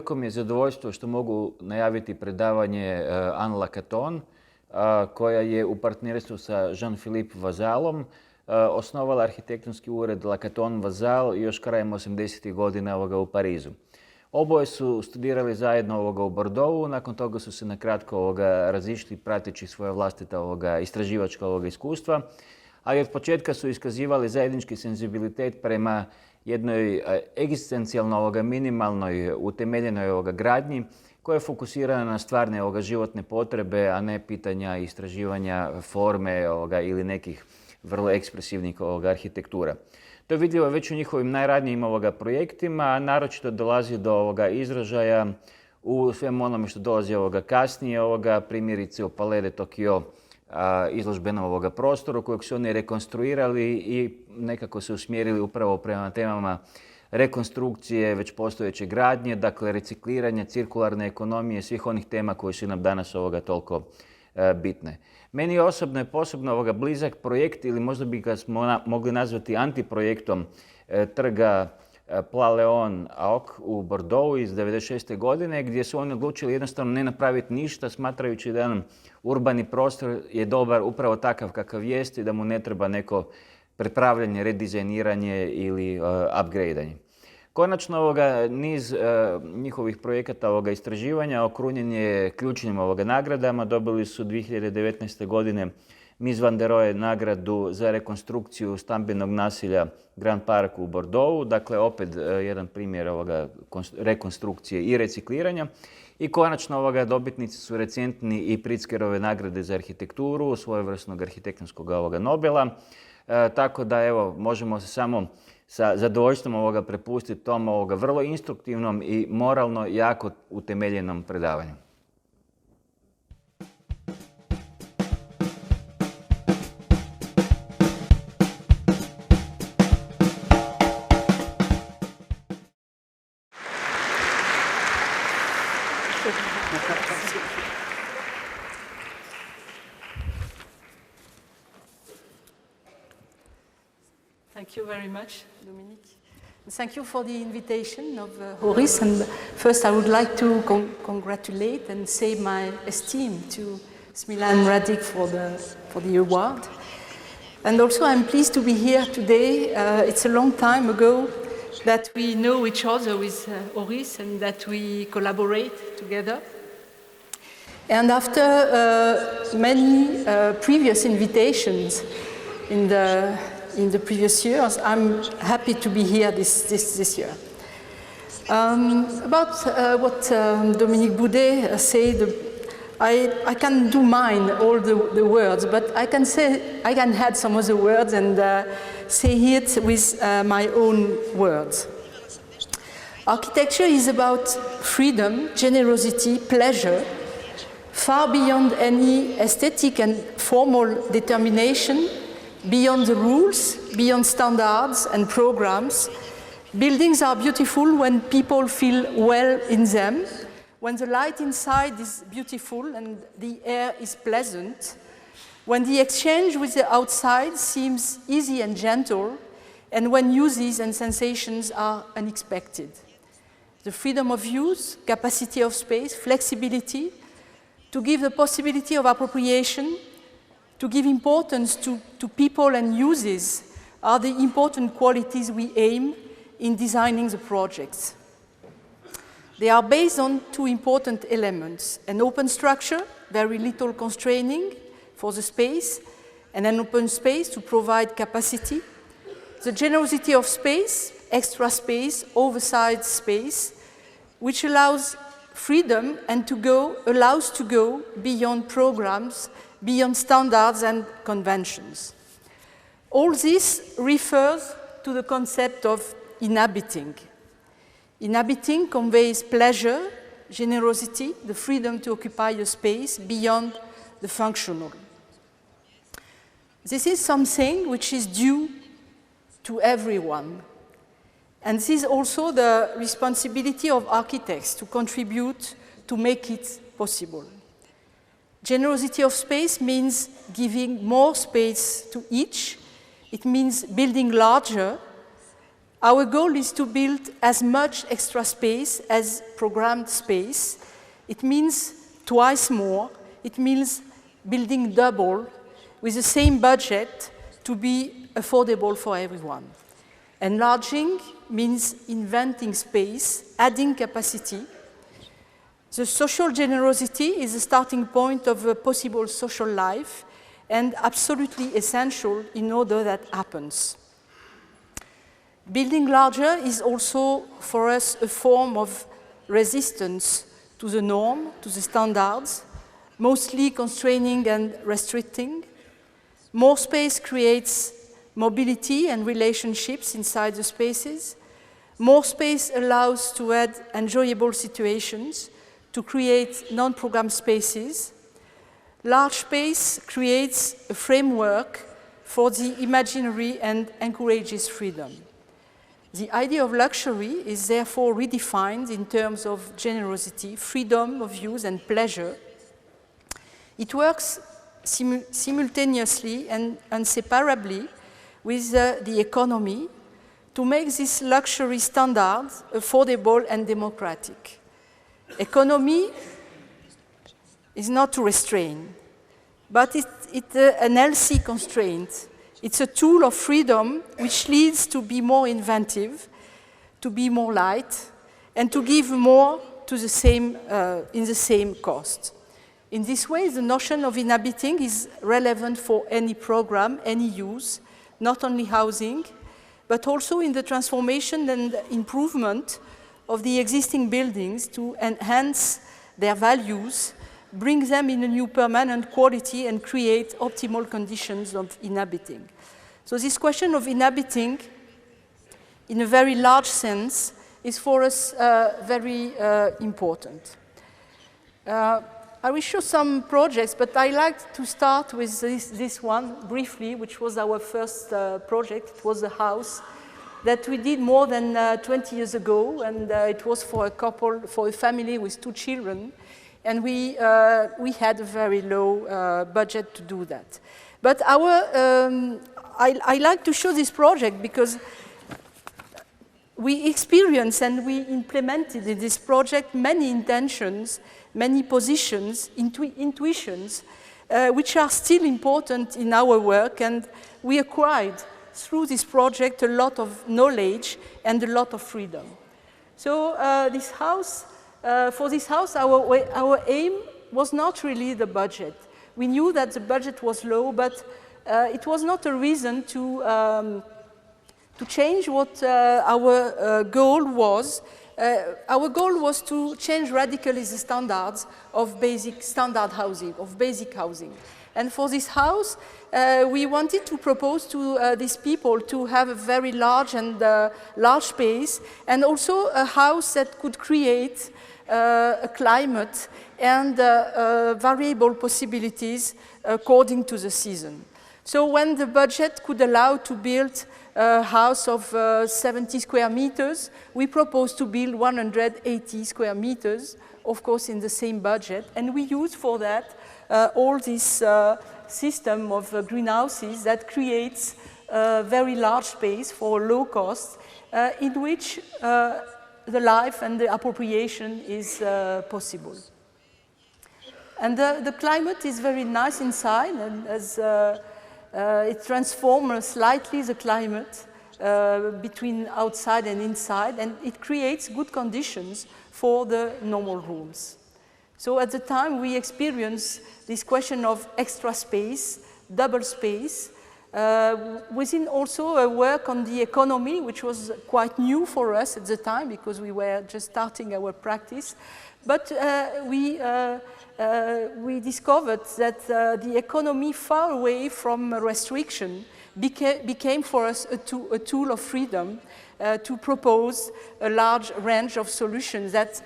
veliko mi je zadovoljstvo što mogu najaviti predavanje Anne Lacaton, koja je u partnerstvu sa Jean-Philippe Vassalom osnovala arhitektonski ured Lacaton Vassal još krajem 80. godina u Parizu. Oboje su studirali zajedno u Bordeauxu, nakon toga su se nakratko razišli prateći svoje vlastita istraživačka iskustva, ali od početka su iskazivali zajednički senzibilitet prema jednoj egzistencijalno minimalnoj utemeljenoj gradnji koja je fokusirana na stvarne životne potrebe, a ne pitanja istraživanja forme ili nekih vrlo ekspresivnih arhitektura. To je vidljivo već u njihovim najranijim projektima, a naročito dolazi do izražaja u svemu onome što dolazi kasnije, primjerice u Palais de Tokyo izložbenom prostoru kojeg su oni rekonstruirali i nekako se usmjerili upravo prema temama rekonstrukcije već postojeće gradnje, dakle recikliranja, cirkularne ekonomije, svih onih tema koji su nam danas toliko bitne. Meni osobno je posebno blizak projekt, ili možda bi ga smo mogli nazvati antiprojektom trga Pla-Léon u Bordeauxu iz 1996. godine, gdje su oni odlučili jednostavno ne napraviti ništa, smatrajući da jedan urbani prostor je dobar upravo takav kakav jest i da mu ne treba neko prepravljanje, redizajniranje ili upgradeanje. Konačno, niz njihovih projekata istraživanja okrunjen je ključnim nagradama. Dobili su 2019. godine Mies van der Rohe nagradu za rekonstrukciju stambenog naselja Grand Park u Bordeauxu. Dakle, opet jedan primjer rekonstrukcije i recikliranja. I konačno dobitnici su recentni i Pritzkerove nagrade za arhitekturu, svojevrsnog arhitektonskog Nobela. Tako da, evo, možemo se samo sa zadovoljstvom prepustiti tom vrlo instruktivnom i moralno jako utemeljenom predavanju. Thank you very much, Dominique. Thank you for the invitation of Horis. And first, I would like to congratulate and say my esteem to Smilan Radic for the award. And also, I'm pleased to be here today. It's a long time ago that we know each other with Horis and that we collaborate together. And after many previous invitations in the previous years, I'm happy to be here this year. About what Dominique Boudet said, I can do mine, all the words, but I can add some other words and say it with my own words. Architecture is about freedom, generosity, pleasure, far beyond any aesthetic and formal determination, beyond the rules, beyond standards and programs. Buildings are beautiful when people feel well in them, when the light inside is beautiful and the air is pleasant, when the exchange with the outside seems easy and gentle, and when uses and sensations are unexpected. The freedom of use, capacity of space, flexibility, to give the possibility of appropriation, to give importance to people and uses are the important qualities we aim in designing the projects. They are based on two important elements: an open structure, very little constraining for the space, and an open space to provide capacity. The generosity of space, extra space, oversized space, which allows freedom and allows to go beyond programs, beyond standards and conventions. All this refers to the concept of inhabiting. Inhabiting conveys pleasure, generosity, the freedom to occupy a space beyond the functional. This is something which is due to everyone. And this is also the responsibility of architects to contribute to make it possible. Generosity of space means giving more space to each. It means building larger, Our goal is to build as much extra space as programmed space. It means twice more. It means building double with the same budget to be affordable for everyone. Enlarging means inventing space, adding capacity. The social generosity is the starting point of a possible social life and absolutely essential in order that happens. Building larger is also for us a form of resistance to the norm, to the standards, mostly constraining and restricting. More space creates mobility and relationships inside the spaces. More space allows to add enjoyable situations, to create non-programmed spaces. Large space creates a framework for the imaginary and encourages freedom. The idea of luxury is therefore redefined in terms of generosity, freedom of use, and pleasure. It works simultaneously and inseparably with the economy to make this luxury standard affordable and democratic. Economy is not to restrain, but it's an healthy constraint. It's a tool of freedom which leads to be more inventive, to be more light, and to give more to the same, in the same cost. In this way, the notion of inhabiting is relevant for any program, any use, not only housing, but also in the transformation and improvement of the existing buildings to enhance their values, bring them in a new permanent quality, and create optimal conditions of inhabiting. So this question of inhabiting, in a very large sense, is for us very important. I will show some projects, but I like to start with this one briefly, which was our first project. It was a house that we did more than 20 years ago, and it was for a couple, for a family with 2 children. And we had a very low budget to do that. But I like to show this project because we experienced and we implemented in this project many intentions, many positions, intuitions, which are still important in our work. And we acquired through this project a lot of knowledge and a lot of freedom. So this house, for this house, our aim was not really the budget. We knew that the budget was low, but it was not a reason to change what our goal was. Our goal was to change radically the standards of basic housing. And for this house, we wanted to propose to these people to have a very large and large space, and also a house that could create a climate and variable possibilities according to the season. So when the budget could allow to build a house of 70 square meters, we proposed to build 180 square meters, of course in the same budget, and we used for that all this system of greenhouses that creates a very large space for low cost, in which the life and the appropriation is possible. And the climate is very nice inside, and as it transforms slightly the climate between outside and inside, and it creates good conditions for the normal rooms. So at the time we experienced this question of extra space, double space, within also a work on the economy, which was quite new for us at the time because we were just starting our practice. But we discovered that the economy, far away from restriction, became for us a tool of freedom to propose a large range of solutions that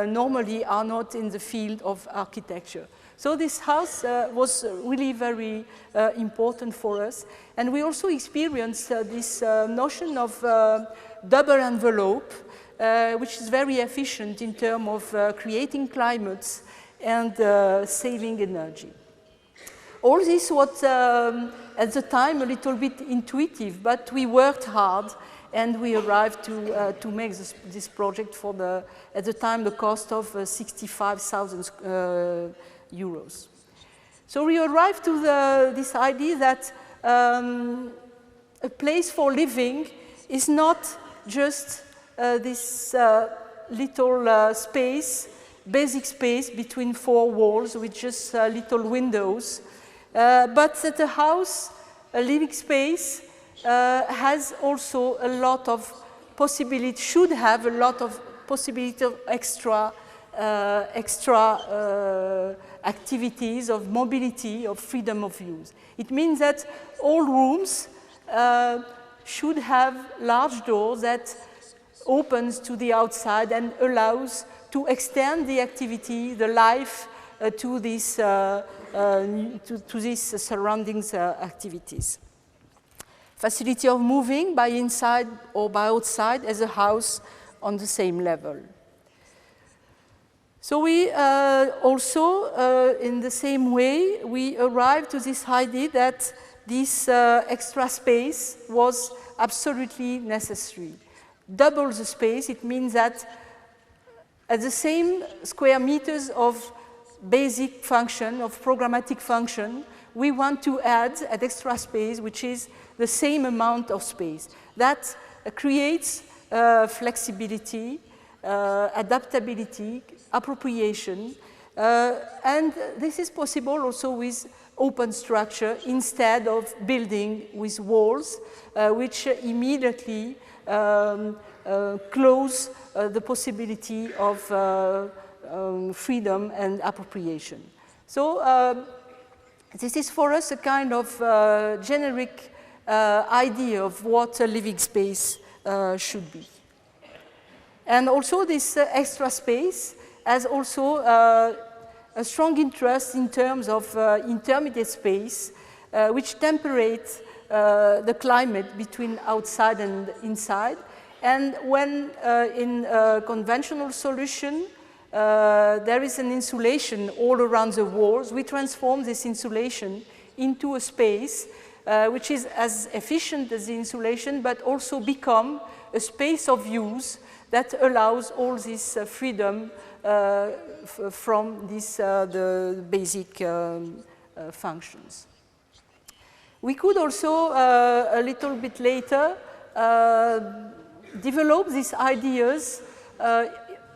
normally are not in the field of architecture. So this house was really very important for us. And we also experienced this notion of double envelope, which is very efficient in terms of creating climates and saving energy. All this was at the time a little bit intuitive, but we worked hard and we arrived to make this project for at the time, the cost of 65,000 euros. So we arrived to this idea that a place for living is not just this little space, basic space between four walls with just little windows, but that a house, a living space, has also a lot of possibility, should have a lot of possibility of extra activities, of mobility, of freedom of use. It means that all rooms should have large doors that opens to the outside and allows to extend the activity, the life to these surroundings activities. Facility of moving by inside or by outside as a house on the same level. So we also, in the same way, we arrived to this idea that this extra space was absolutely necessary. Double the space, it means that at the same square meters of basic function, of programmatic function, we want to add an extra space, which is the same amount of space. That creates flexibility, adaptability, appropriation, and this is possible also with open structure instead of building with walls, which immediately close the possibility of freedom and appropriation. So this is for us a kind of generic idea of what a living space should be. And also this extra space has also a strong interest in terms of intermediate space, which temperates the climate between outside and inside. And when in a conventional solution, there is an insulation all around the walls, we transform this insulation into a space which is as efficient as the insulation, but also become a space of use that allows all this freedom from the basic functions. We could also, a little bit later, develop these ideas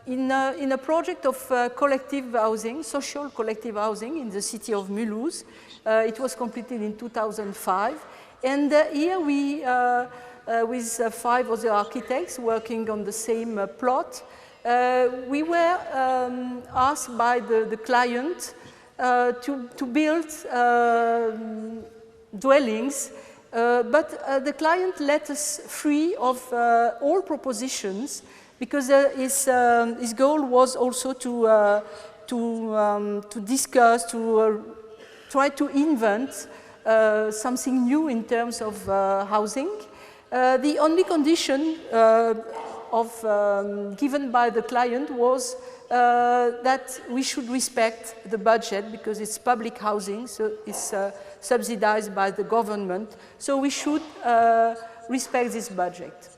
in a project of collective housing, social collective housing in the city of Mulhouse. It was completed in 2005. And here we, with 5 other architects working on the same plot, we were asked by the client to build dwellings, but the client let us free of all propositions because his goal was also to discuss, to try to invent something new in terms of housing. The only condition given by the client was that we should respect the budget because it's public housing, so it's subsidized by the government. So we should respect this budget.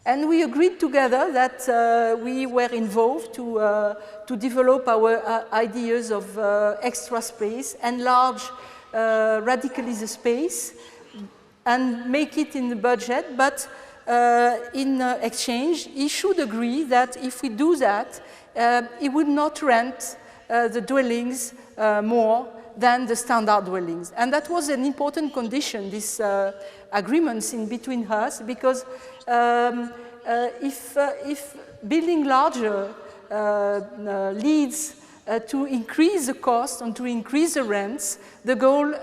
And we agreed together that we were involved to develop our ideas of extra space, enlarge radically the space, and make it in the budget. But in exchange, he should agree that if we do that, he would not rent the dwellings more than the standard dwellings. And that was an important condition, this agreements in between us, because if building larger leads to increase the cost and to increase the rents, the goal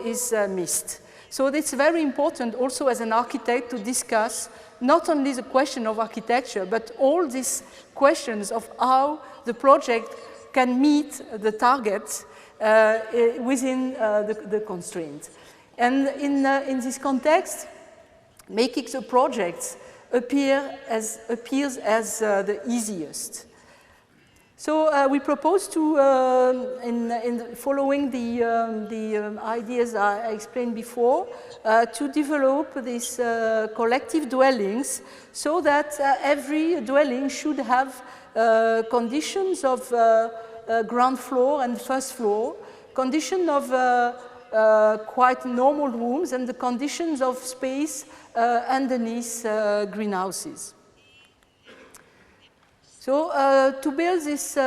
is missed. So it's very important also as an architect to discuss not only the question of architecture, but all these questions of how the project can meet the targets within the constraints. And in this context, making the projects appears as the easiest. So we propose to, following the ideas I explained before, to develop these collective dwellings so that every dwelling should have conditions of ground floor and first floor, condition of quite normal rooms, and the conditions of space underneath greenhouses. So to build this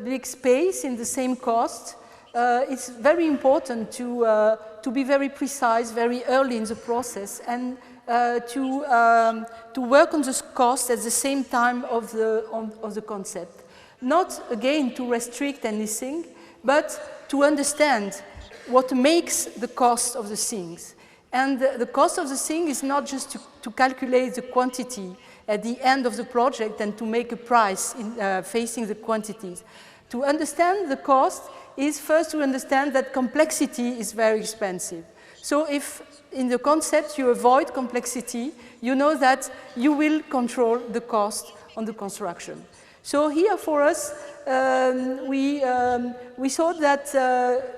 big space in the same cost, it's very important to be very precise very early in the process, and to work on this cost at the same time of the concept. Not, again, to restrict anything, but to understand what makes the cost of the things. And the cost of the thing is not just to calculate the quantity at the end of the project and to make a price in, facing the quantities. To understand the cost is first to understand that complexity is very expensive. So if in the concept you avoid complexity, you know that you will control the cost on the construction. So here for us, we thought that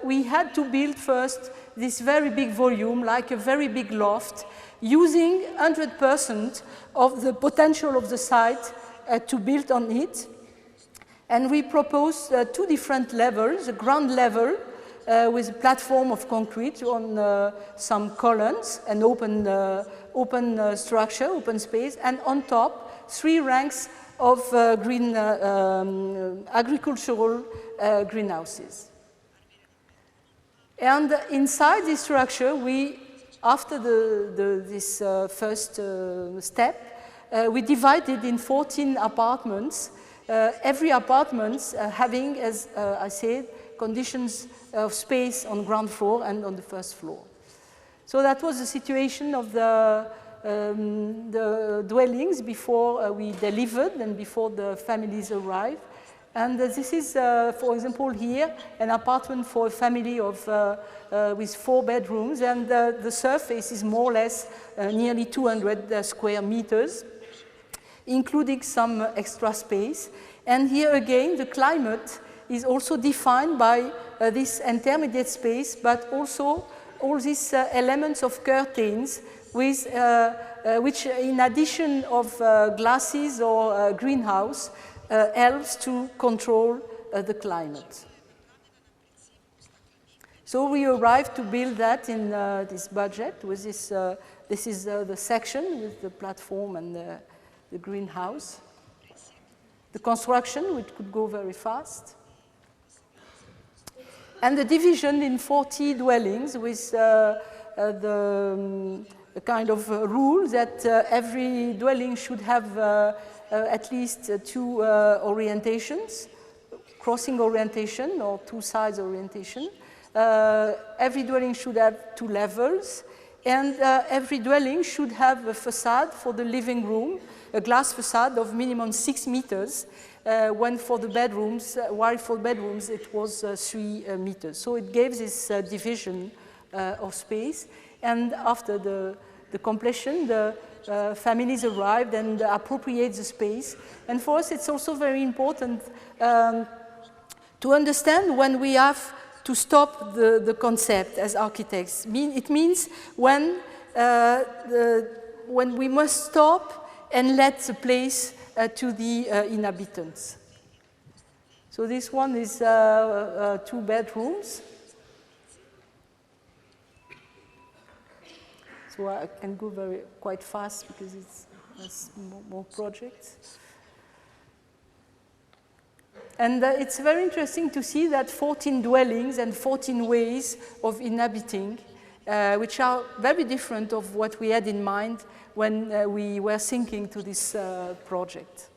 we had to build first this very big volume, like a very big loft, using 100% of the potential of the site to build on it. And we proposed two different levels: a ground level with a platform of concrete on some columns, an open structure, open space, and on top 3 ranks of agricultural greenhouses. And inside this structure, after this first step, we divided in 14 apartments, every apartment having, as I said, conditions of space on ground floor and on the first floor. So that was the situation of the dwellings before we delivered and before the families arrived. And this is, for example, here, an apartment for a family of, with 4 bedrooms, and the surface is more or less nearly 200 square meters, including some extra space. And here again, the climate is also defined by this intermediate space, but also all these elements of curtains, with, which in addition of glasses or greenhouse, helps to control the climate. So we arrived to build that in this budget with this, this is the section with the platform and the greenhouse. The construction, which could go very fast. And the division in 40 dwellings with the kind of rule that every dwelling should have at least 2 orientations, crossing orientation or 2 sides orientation. Every dwelling should have 2 levels, and every dwelling should have a facade for the living room, a glass facade of minimum 6 meters, when for the bedrooms, while for bedrooms it was 3 meters. So it gave this division of space, and after the completion, the families arrived and appropriate the space. And for us, it's also very important to understand when we have to stop the concept as architects. It means when we must stop and let the place to the inhabitants. So this one is 2 bedrooms. So I can go quite fast because it's more projects. And it's very interesting to see that 14 dwellings and 14 ways of inhabiting, which are very different of what we had in mind when we were thinking to this project.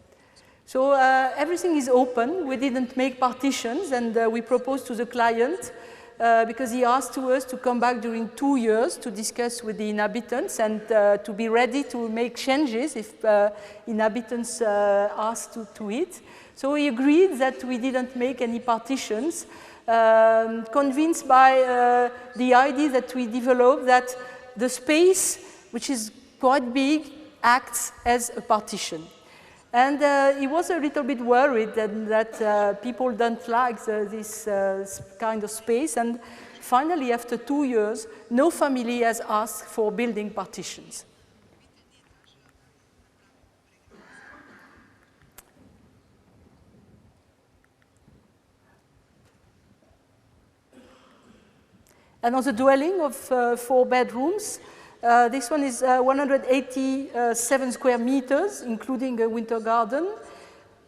So everything is open. We didn't make partitions, and we proposed to the client, because he asked to us to come back during 2 years to discuss with the inhabitants and to be ready to make changes if inhabitants asked to it. So he agreed that we didn't make any partitions, convinced by the idea that we developed that the space, which is quite big, acts as a partition. And he was a little bit worried that people don't like this kind of space. And finally, after 2 years, no family has asked for building partitions. Another dwelling of 4 bedrooms. This one is 187 square meters, including a winter garden.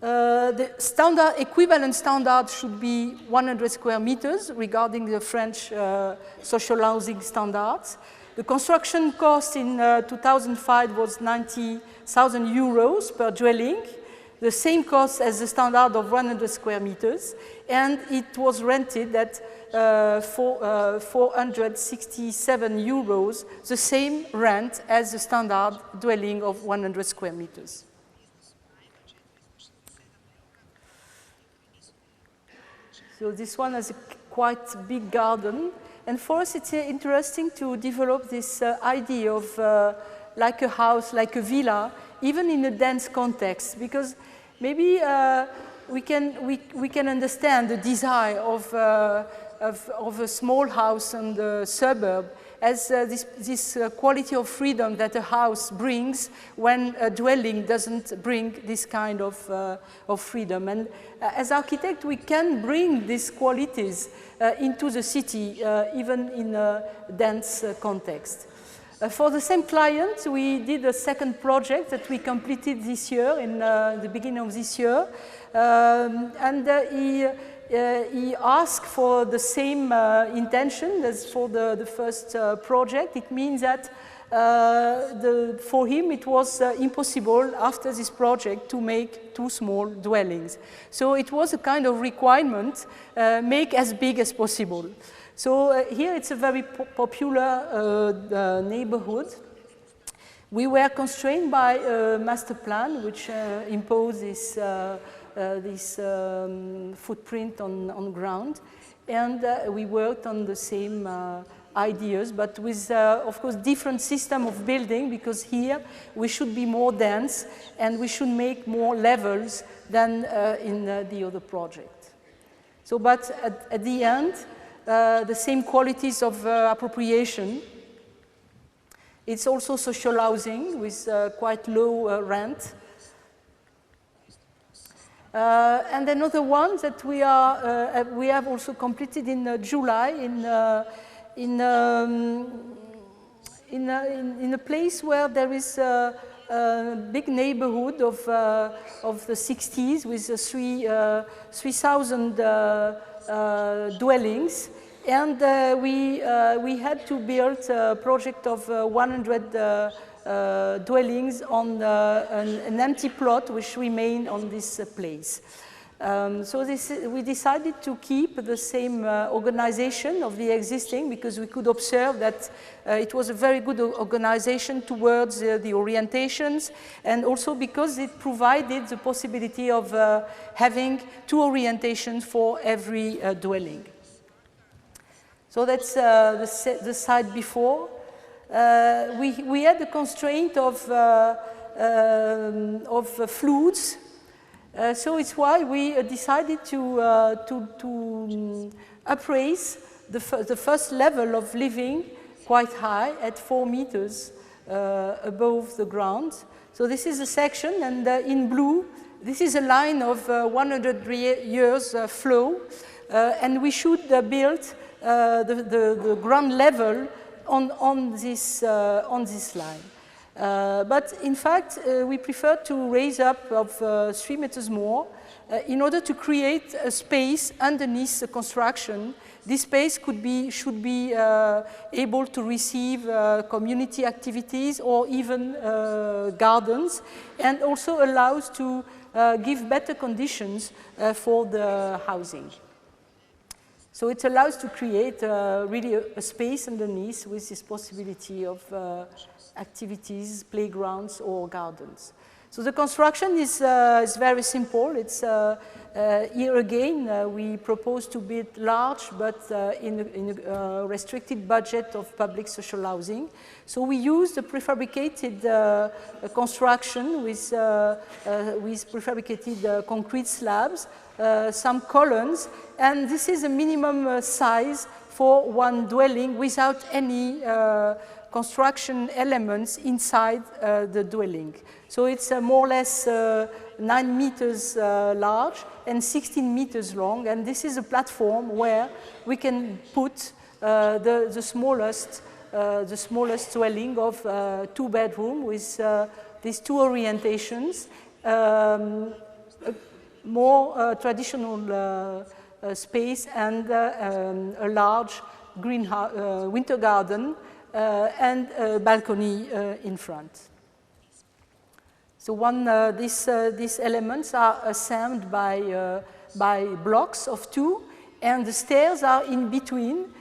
The standard, equivalent standard should be 100 square meters regarding the French social housing standards. The construction cost in 2005 was 90,000 euros per dwelling, the same cost as the standard of 100 square meters, and it was rented at 467 euros, the same rent as the standard dwelling of 100 square meters. So this one has a quite big garden, and for us it's interesting to develop this idea of like a house, like a villa, even in a dense context, because maybe we can understand the desire of a small house in the suburb as this quality of freedom that a house brings when a dwelling doesn't bring this kind of freedom. And as architects, we can bring these qualities into the city, even in a dense context. For the same client, we did a second project that we completed this year, in the beginning of this year. He asked for the same intention as for the first project. It means that for him it was impossible after this project to make 2 small dwellings. So it was a kind of requirement, make as big as possible. So here it's a very popular neighborhood. We were constrained by a master plan which imposed this footprint on ground, and we worked on the same ideas, but with, of course, different system of building, because here we should be more dense and we should make more levels than in the other project. So, but at the end, the same qualities of appropriation. It's also social housing with quite low rent. And another one that we have also completed in July in a place where there is a big neighborhood of the 60s with 3,000 dwellings, and we had to build a project of 100 dwellings on an empty plot which remained on this place. So we decided to keep the same organization of the existing, because we could observe that it was a very good organization towards the orientations, and also because it provided the possibility of having 2 orientations for every dwelling. So that's the side before. We had the constraint of floods, so it's why we decided to upraise the first level of living quite high at 4 meters above the ground. So this is a section, and in blue, this is a line of 100 years flow, and we should build the ground level on this line. But in fact, we prefer to raise up of 3 meters more in order to create a space underneath the construction. This space should be able to receive community activities or even gardens, and also allows to give better conditions for the housing. So it allows to create really a space underneath with this possibility of activities, playgrounds or gardens. So the construction is very simple. It's here again, we propose to build large, but in a restricted budget of public social housing. So we use the prefabricated construction with prefabricated concrete slabs, some columns, and this is a minimum size for one dwelling without any construction elements inside the dwelling. So it's more or less 9 meters large and 16 meters long, and this is a platform where we can put the smallest dwelling of 2 bedroom with these 2 orientations, more traditional space and a large winter garden and a balcony in front. So these elements are assembled by blocks of 2, and the stairs are in between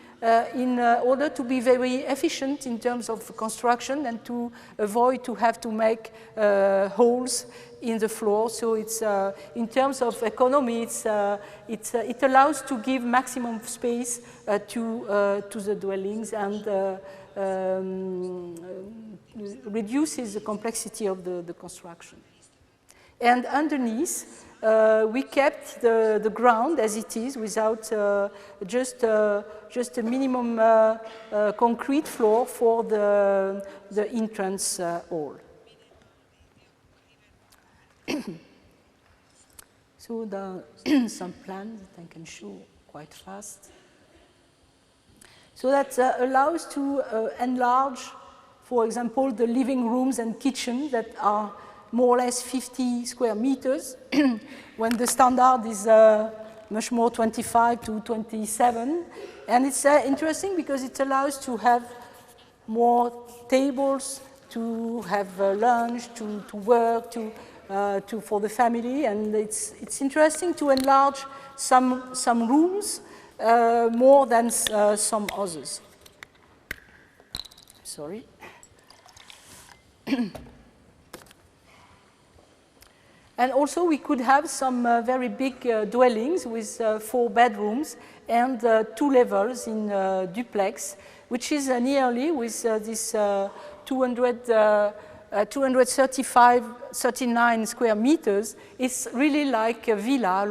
in order to be very efficient in terms of construction and to avoid to have to make holes in the floor. So it's in terms of economy, it allows to give maximum space to the dwellings and reduces the complexity of the construction. And underneath, we kept the ground as it is without just a minimum concrete floor for the entrance hall. So some plans that I can show quite fast. So that allows to enlarge, for example, the living rooms and kitchen that are more or less 50 square meters, when the standard is much more 25 to 27. And it's interesting because it allows to have more tables, to have lunch, to work, for the family. And it's interesting to enlarge some rooms more than some others. Sorry. And also we could have some very big dwellings with 4 bedrooms and 2 levels in duplex, which is nearly with this 239 square meters. It's really like a villa,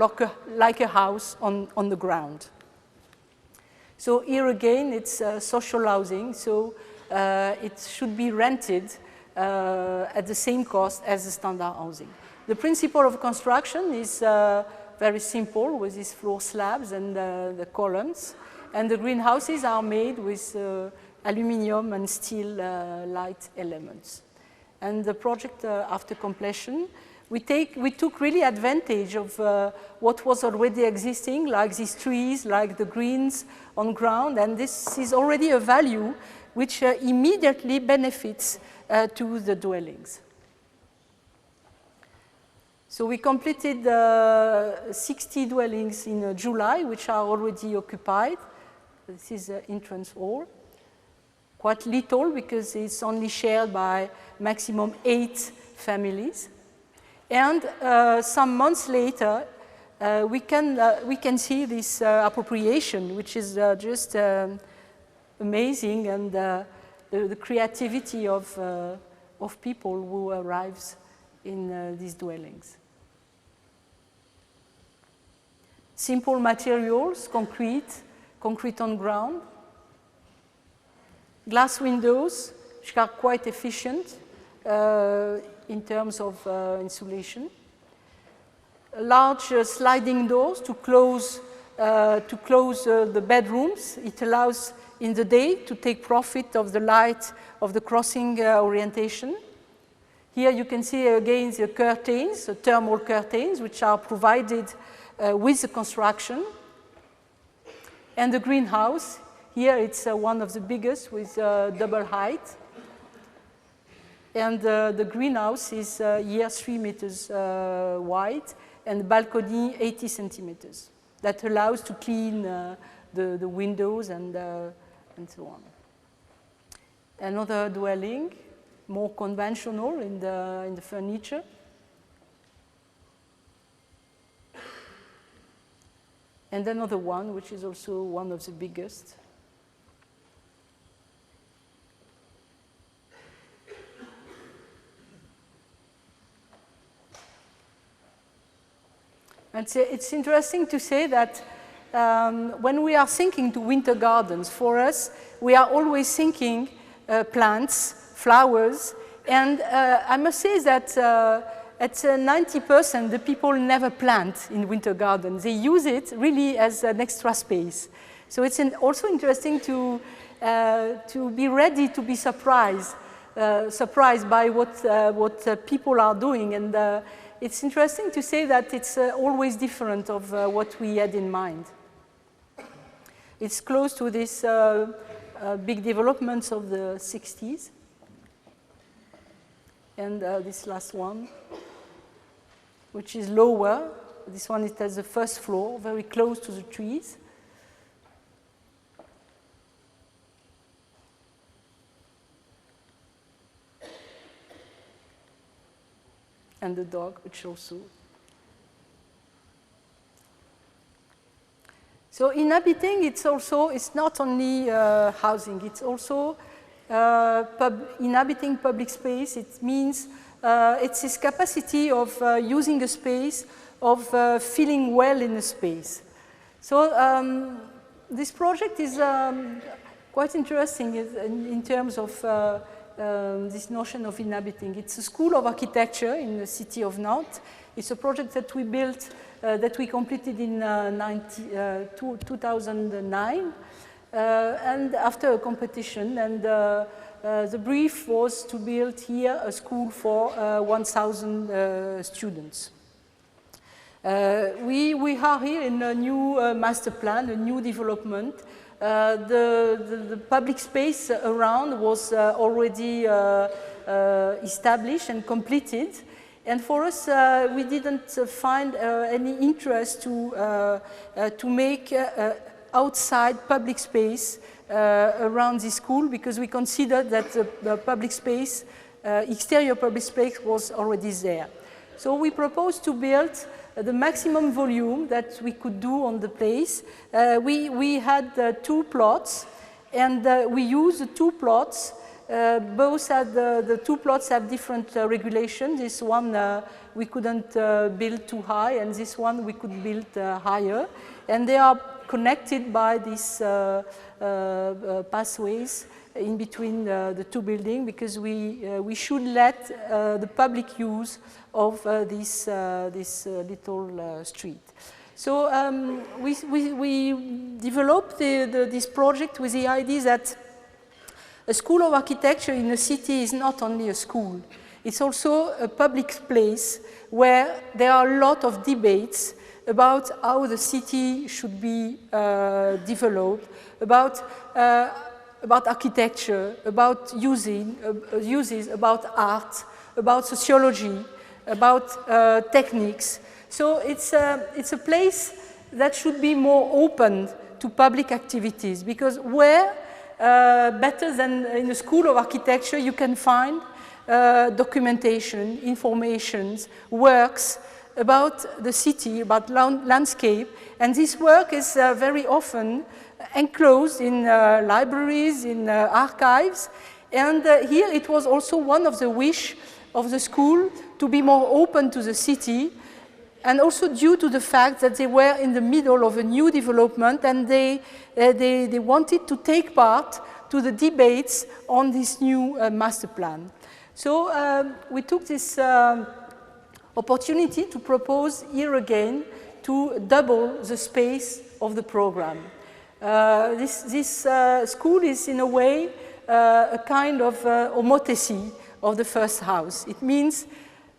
like a house on the ground. So here again, it's social housing, so it should be rented at the same cost as the standard housing. The principle of construction is very simple with these floor slabs and the columns. And the greenhouses are made with aluminum and steel light elements. And the project after completion, we took really advantage of what was already existing, like these trees, like the greens on ground. And this is already a value which immediately benefits to the dwellings. So we completed 60 dwellings in July, which are already occupied. This is the entrance hall. Quite little because it's only shared by maximum 8 families. And some months later, we can see this appropriation, which is just amazing, and the creativity of people who arrives in these dwellings. Simple materials, concrete on ground. Glass windows, which are quite efficient in terms of insulation. Large sliding doors to close the bedrooms. It allows in the day to take profit of the light of the crossing orientation. Here you can see again the curtains, the thermal curtains, which are provided with the construction. And the greenhouse, here it's one of the biggest with double height. And the greenhouse is here 3 meters wide and the balcony 80 centimeters. That allows to clean the windows and so on. Another dwelling, more conventional in the furniture. and another one, which is also one of the biggest. And it's interesting to say that when we are thinking to winter gardens, for us, we are always thinking plants, flowers, and I must say that at 90% the people never plant in winter gardens. They use it really as an extra space. So it's also interesting to be ready to be surprised by what people are doing. And it's interesting to say that it's always different of what we had in mind. It's close to this big developments of the 60s. And this last one, which is lower. This one, it has the first floor, very close to the trees. And the dog, which also. So inhabiting, it's not only housing, it's also inhabiting public space. It means it's this capacity of using a space, of feeling well in a space. So this project is quite interesting in terms of this notion of inhabiting. It's a school of architecture in the city of Nantes. It's a project that we built, that we completed in 2009, and after a competition. And the brief was to build here a school for 1,000 students. We are here in a new master plan, a new development. The public space around was already established and completed. And for us, we didn't find any interest to make outside public space around the school, because we considered that the public space, exterior public space, was already there. So we proposed to build the maximum volume that we could do on the place. We had 2 plots, and we used the 2 plots. Both had the 2 plots have different regulations. This one we couldn't build too high, and this one we could build higher. And they are connected by these pathways in between the 2 buildings, because we should let the public use of this little street. So we developed this project with the idea that a school of architecture in a city is not only a school. It's also a public place where there are a lot of debates about how the city should be developed, about architecture, about uses, about art, about sociology, about techniques. So it's a place that should be more open to public activities, because where better than in a school of architecture you can find documentation, informations, works about the city, about landscape, and this work is very often enclosed in libraries, in archives, and here it was also one of the wish of the school to be more open to the city, and also due to the fact that they were in the middle of a new development, and they wanted to take part to the debates on this new master plan. So we took this opportunity to propose here again to double the space of the program. This school is in a way a kind of homothétie of the first house. It means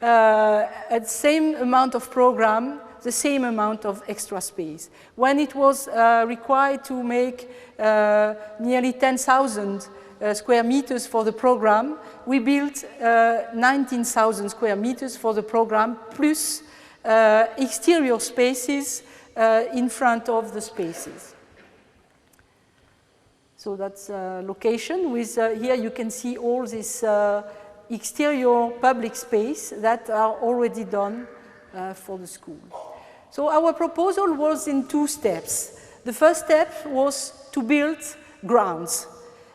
at the same amount of program, the same amount of extra space. When it was required to make nearly 10,000 square meters for the program, we built 19,000 square meters for the program, plus exterior spaces in front of the spaces. So that's a location with, here you can see all this exterior public space that are already done for the school. So our proposal was in 2 steps. The first step was to build grounds.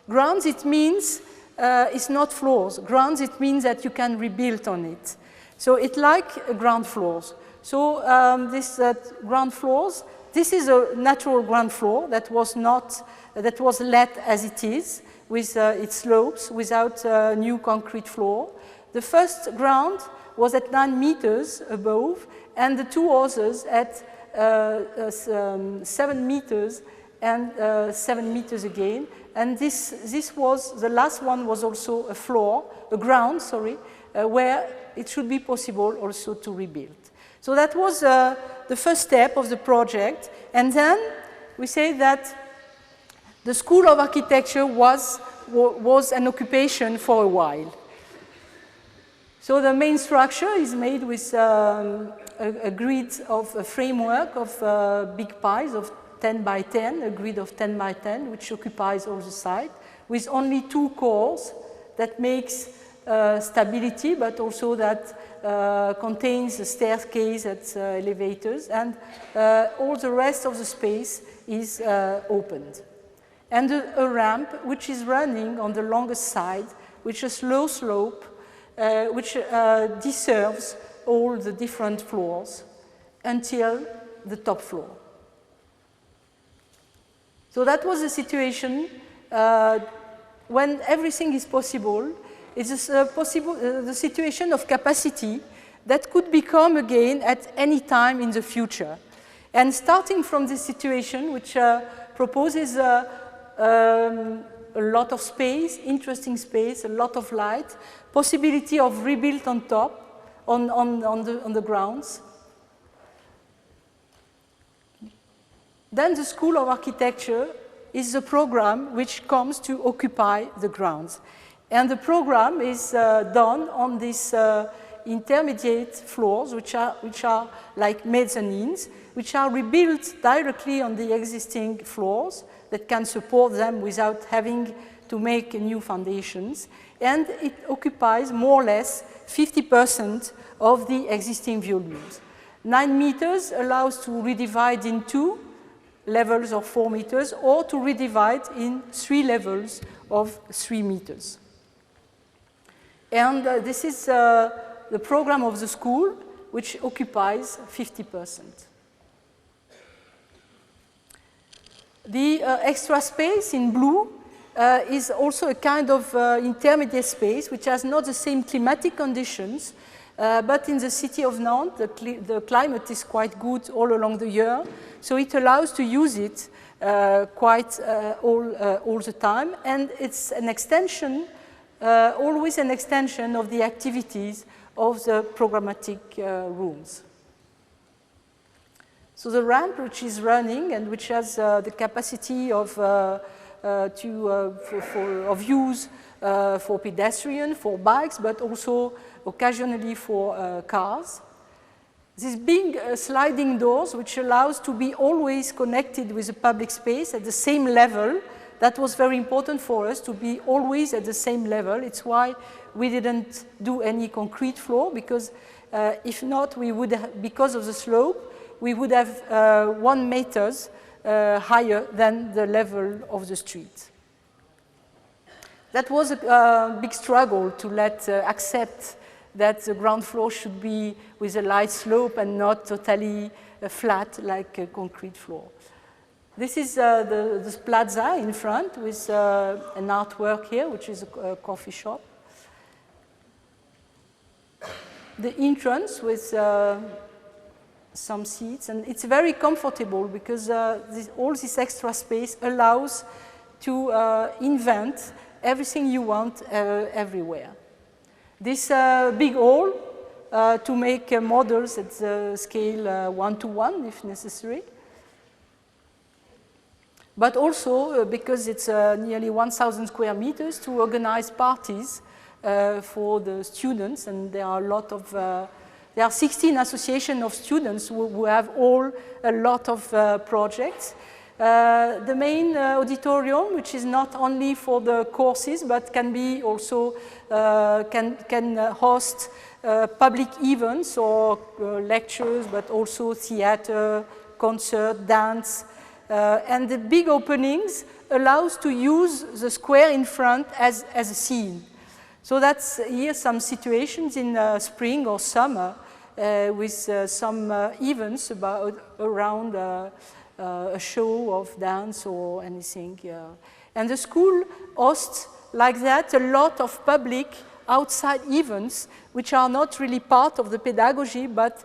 Grounds, it means it's not floors. Grounds, it means that you can rebuild on it. So it's like ground floors. So this ground floors, this is a natural ground floor that was let as it is, with its slopes, without new concrete floor. The first ground was at 9 meters above, and the 2 others at 7 meters and 7 meters again. And this was, the last one was also a ground, where it should be possible also to rebuild. So that was the first step of the project. And then we say that the School of Architecture was an occupation for a while. So the main structure is made with a grid of a framework of big piles of 10 by 10, a grid of 10 by 10, which occupies all the site, with only 2 cores that makes stability, but also that contains a staircase at elevators, and all the rest of the space is opened. And a ramp which is running on the longest side, which is low slope, which deserves all the different floors until the top floor. So that was the situation when everything is possible. It's the situation of capacity that could become again at any time in the future. And starting from this situation, which proposes a lot of space, interesting space, a lot of light, possibility of rebuild on top, on the grounds. Then the School of Architecture is a program which comes to occupy the grounds. And the program is done on these intermediate floors, which are like mezzanines, which are rebuilt directly on the existing floors that can support them without having to make new foundations. And it occupies more or less 50% of the existing volumes. 9 meters allows to redivide in 2 levels of 4 meters, or to redivide in 3 levels of 3 meters. And this is the program of the school, which occupies 50%. The extra space in blue is also a kind of intermediate space, which has not the same climatic conditions, but in the city of Nantes, the climate is quite good all along the year, so it allows to use it quite all the time, and it's an extension, always an extension of the activities of the programmatic rooms. So the ramp, which is running and which has the capacity of use for pedestrians, for bikes, but also occasionally for cars. These big sliding doors, which allows to be always connected with the public space at the same level. That was very important for us, to be always at the same level. It's why we didn't do any concrete floor, because if not, we would have, because of the slope, we would have 1 meter higher than the level of the street. That was a big struggle to accept that the ground floor should be with a light slope and not totally flat like a concrete floor. This is the plaza in front with an artwork here, which is a coffee shop. The entrance with some seats, and it's very comfortable because all this extra space allows to invent everything you want everywhere. This big hall to make models at the scale 1:1 if necessary. But also because it's nearly 1,000 square meters to organize parties for the students, and there are a lot of, there are 16 associations of students who have all a lot of projects. The main auditorium, which is not only for the courses, but can be also, can host public events or lectures, but also theater, concert, dance. And the big openings allows to use the square in front as a scene. So that's here some situations in spring or summer with some events around a show of dance or anything. And the school hosts like that a lot of public outside events which are not really part of the pedagogy, but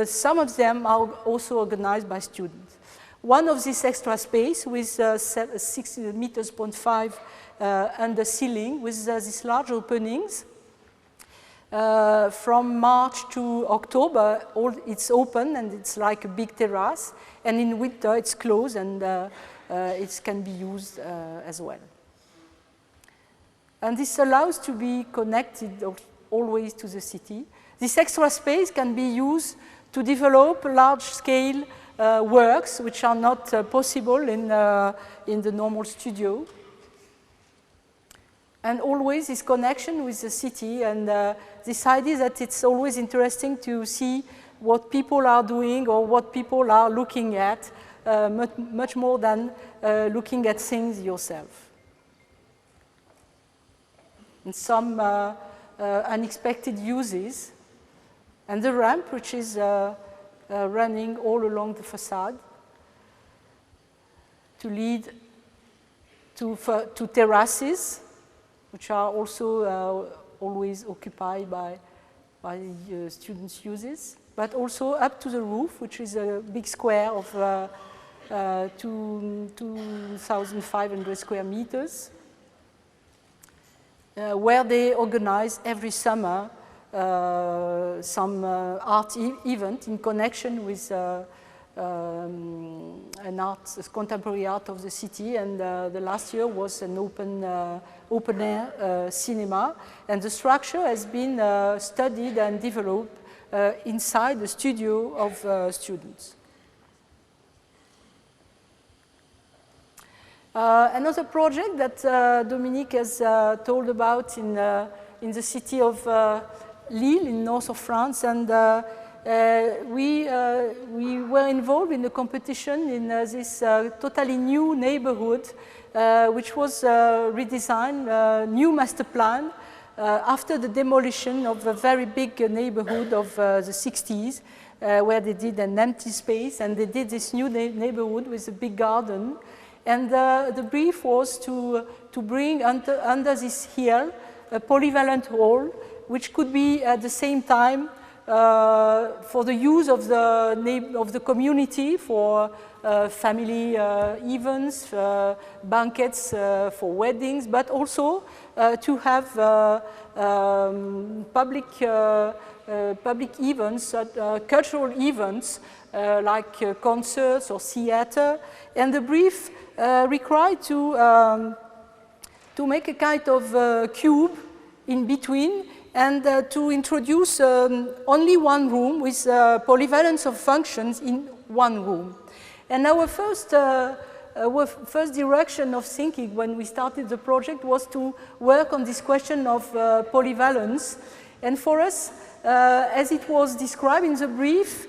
some of them are also organized by students. One of this extra space with 6 meters, 0.5 under ceiling with these large openings. From March to October, it's open and it's like a big terrace. And in winter, it's closed and it can be used as well. And this allows to be connected always to the city. This extra space can be used to develop large-scale works which are not possible in the normal studio. And always this connection with the city and this idea that it's always interesting to see what people are doing or what people are looking at, much more than looking at things yourself. And some unexpected uses. And the ramp, which is running all along the facade to lead to terraces, which are also always occupied by students' uses, but also up to the roof, which is a big square of 2,500 square meters, where they organize every summer some art event in connection with contemporary art of the city, and the last year was an open air cinema, and the structure has been studied and developed inside the studio of students. Another project that Dominique has told about in the city of Lille, in north of France, and we were involved in a competition in this totally new neighborhood, which was redesigned, new master plan, after the demolition of a very big neighborhood of the 60s, where they did an empty space, and they did this new neighborhood with a big garden. And the brief was to bring under this hill a polyvalent hall, which could be at the same time for the use of the community for family events, banquets for weddings, but also to have public events, cultural events like concerts or theater. And the brief required to make a kind of cube in between, and to introduce only one room with polyvalence of functions in one room. And our first direction of thinking when we started the project was to work on this question of polyvalence. And for us, as it was described in the brief,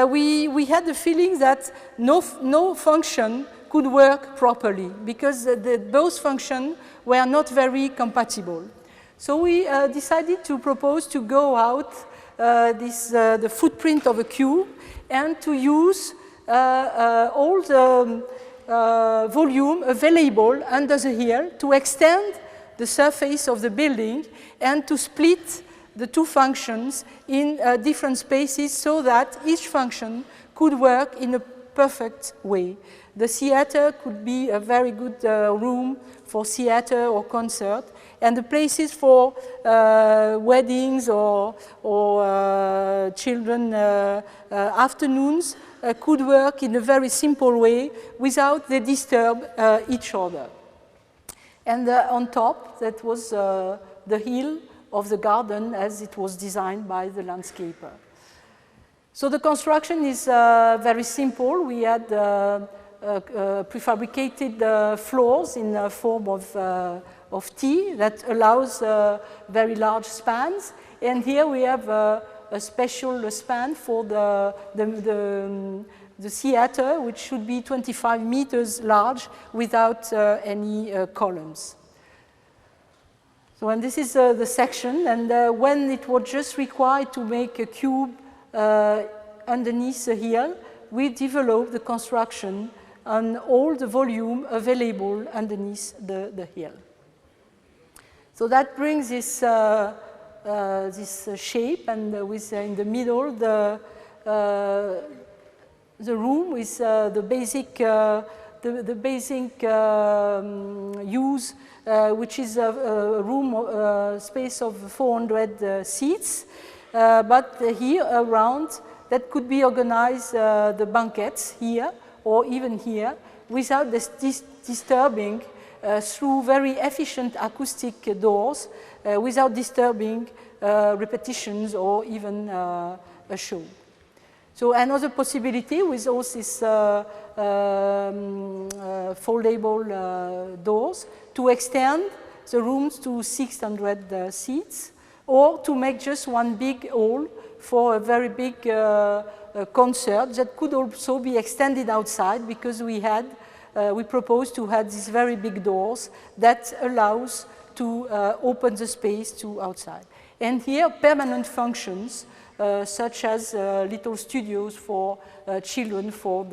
we had the feeling that no function could work properly because both functions were not very compatible. So we decided to propose to go out the footprint of a cube and to use all the volume available under the hill to extend the surface of the building and to split the two functions in different spaces so that each function could work in a perfect way. The theater could be a very good room for theater or concert, and the places for weddings or children afternoons could work in a very simple way without they disturb each other. And on top, that was the hill of the garden as it was designed by the landscaper. So the construction is very simple. We had prefabricated floors in the form of T that allows very large spans. And here we have a special span for the theater, which should be 25 meters large without any columns. So, and this is the section, and when it was just required to make a cube underneath the hill, we developed the construction on all the volume available underneath the hill. So that brings this, this shape, and with in the middle the room with the basic use, which is a room space of 400 seats, but here around that could be organized the banquets here or even here without disturbing through very efficient acoustic doors, without disturbing repetitions or even a show. So another possibility with all these foldable doors to extend the rooms to 600 seats, or to make just one big hall for a very big concert that could also be extended outside, because we proposed to have these very big doors that allows to open the space to outside. And here permanent functions such as little studios for children for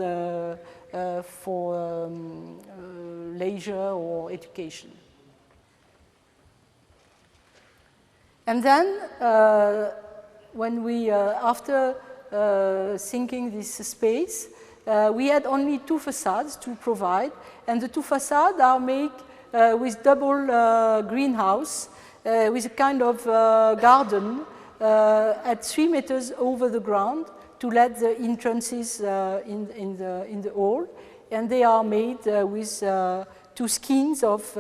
leisure or education. And then when we, after thinking this space, we had only 2 facades to provide, and the 2 facades are made with double greenhouse, with a kind of garden at 3 meters over the ground to let the entrances in the hall, and they are made with 2 skins of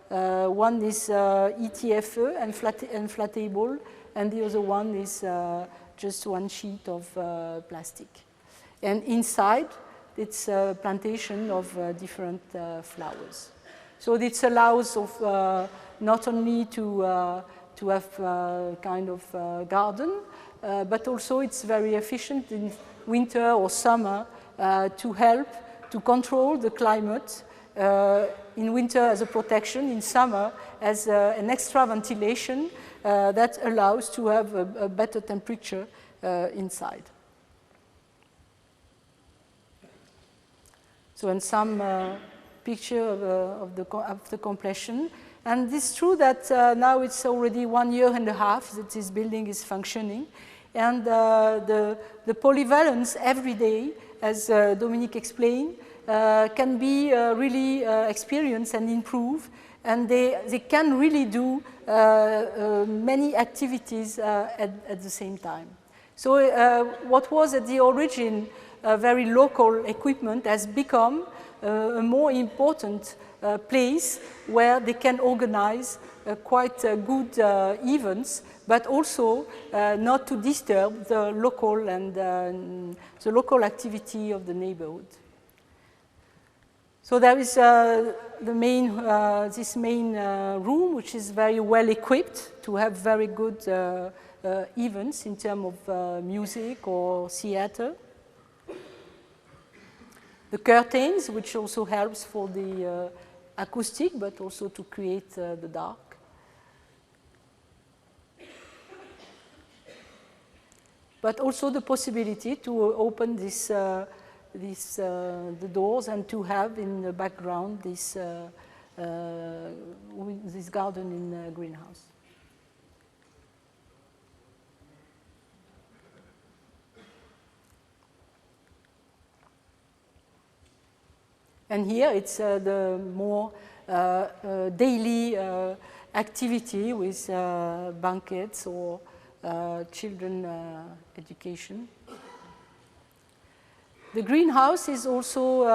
one is ETFE and flattable, and the other one is just 1 sheet of plastic. And inside, it's a plantation of different flowers. So this allows of not only to have kind of garden, but also it's very efficient in winter or summer to help to control the climate. In winter as a protection, in summer as an extra ventilation that allows to have a better temperature inside. So, in some picture of the completion. And it's true that now it's already 1.5 years that this building is functioning. And the polyvalence every day, as Dominique explained, can be really experienced and improved. And they can really do many activities at the same time. So what was at the origin a very local equipment has become a more important place where they can organize quite good events, but also not to disturb the local and the local activity of the neighborhood. So there is this main room, which is very well equipped to have very good events in terms of music or theater. The curtains, which also helps for the acoustic, but also to create the dark. But also the possibility to open the doors and to have in the background this garden in the greenhouse. And here it's the more daily activity with banquets or children education. The greenhouse is also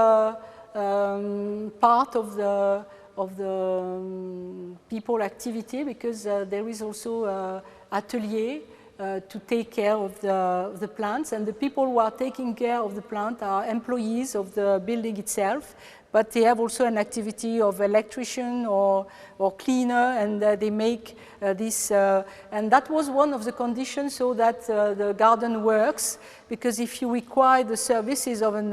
part of the people activity, because there is also an atelier to take care of the plants, and the people who are taking care of the plant are employees of the building itself, but they have also an activity of electrician or cleaner, and they make this, and that was one of the conditions so that the garden works, because if you require the services of an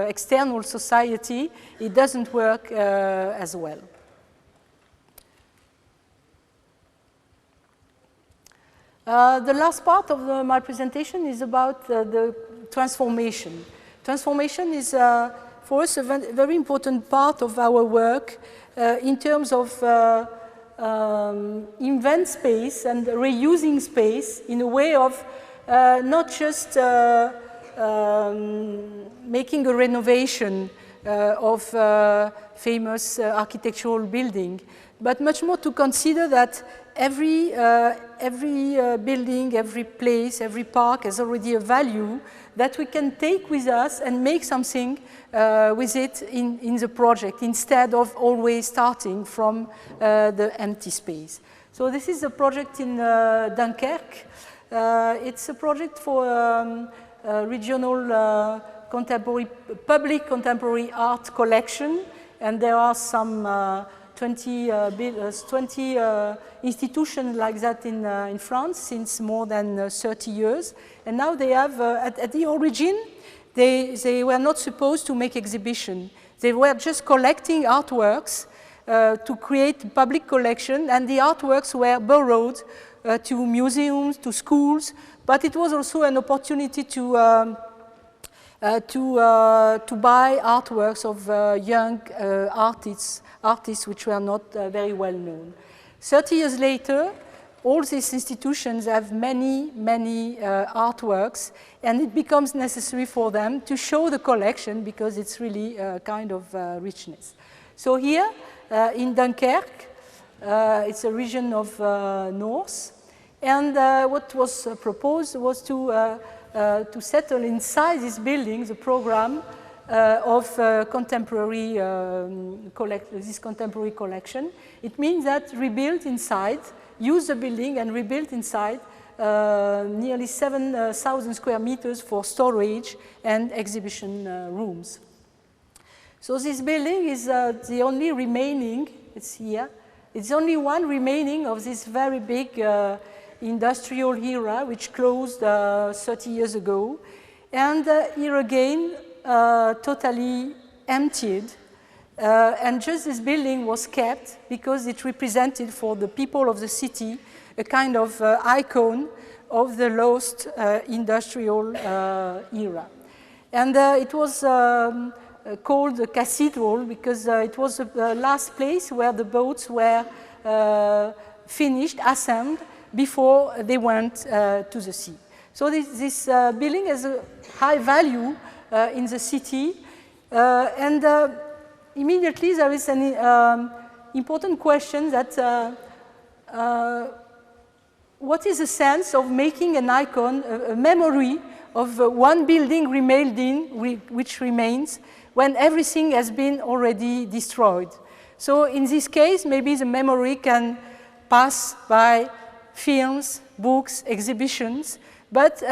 external society, it doesn't work as well. The last part of my presentation is about the transformation. Transformation is, for us, a very important part of our work in terms of invent space and reusing space in a way of not just making a renovation of famous architectural building, but much more to consider that every building, every place, every park has already a value that we can take with us and make something with it in the project, instead of always starting from the empty space. So this is a project in Dunkirk. It's a project for regional public contemporary art collection, and there are some 20 institutions like that in France since more than 30 years. And now they have, at the origin, they were not supposed to make exhibition. They were just collecting artworks to create public collection, and the artworks were borrowed to museums, to schools, but it was also an opportunity to buy artworks of young artists which were not very well known. 30 years later, all these institutions have many artworks, and it becomes necessary for them to show the collection because it's really a kind of richness. So here in Dunkirk, it's a region of north, and what was proposed was to settle inside this building the program of contemporary this contemporary collection. It means that rebuild inside, use the building and rebuild inside nearly 7,000 square meters for storage and exhibition rooms. So this building is the only remaining, it's here, it's the only one remaining of this very big industrial era which closed 30 years ago. And here again, totally emptied, and just this building was kept because it represented for the people of the city a kind of icon of the lost industrial era. And it was called the cathedral because it was the last place where the boats were finished, assembled, before they went to the sea. So this building has a high value in the city, and immediately there is an important question that what is the sense of making an icon, a memory of one building remained in, which remains, when everything has been already destroyed? So in this case, maybe the memory can pass by films, books, exhibitions, but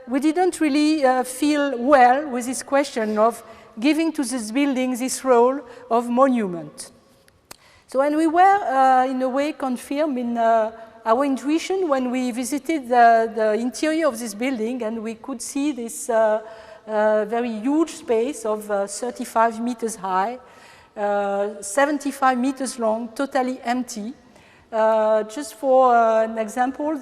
we didn't really feel well with this question of giving to this building this role of monument. So when we were, in a way, confirmed in our intuition when we visited the interior of this building, and we could see this very huge space of 35 meters high, 75 meters long, totally empty. Just for an example,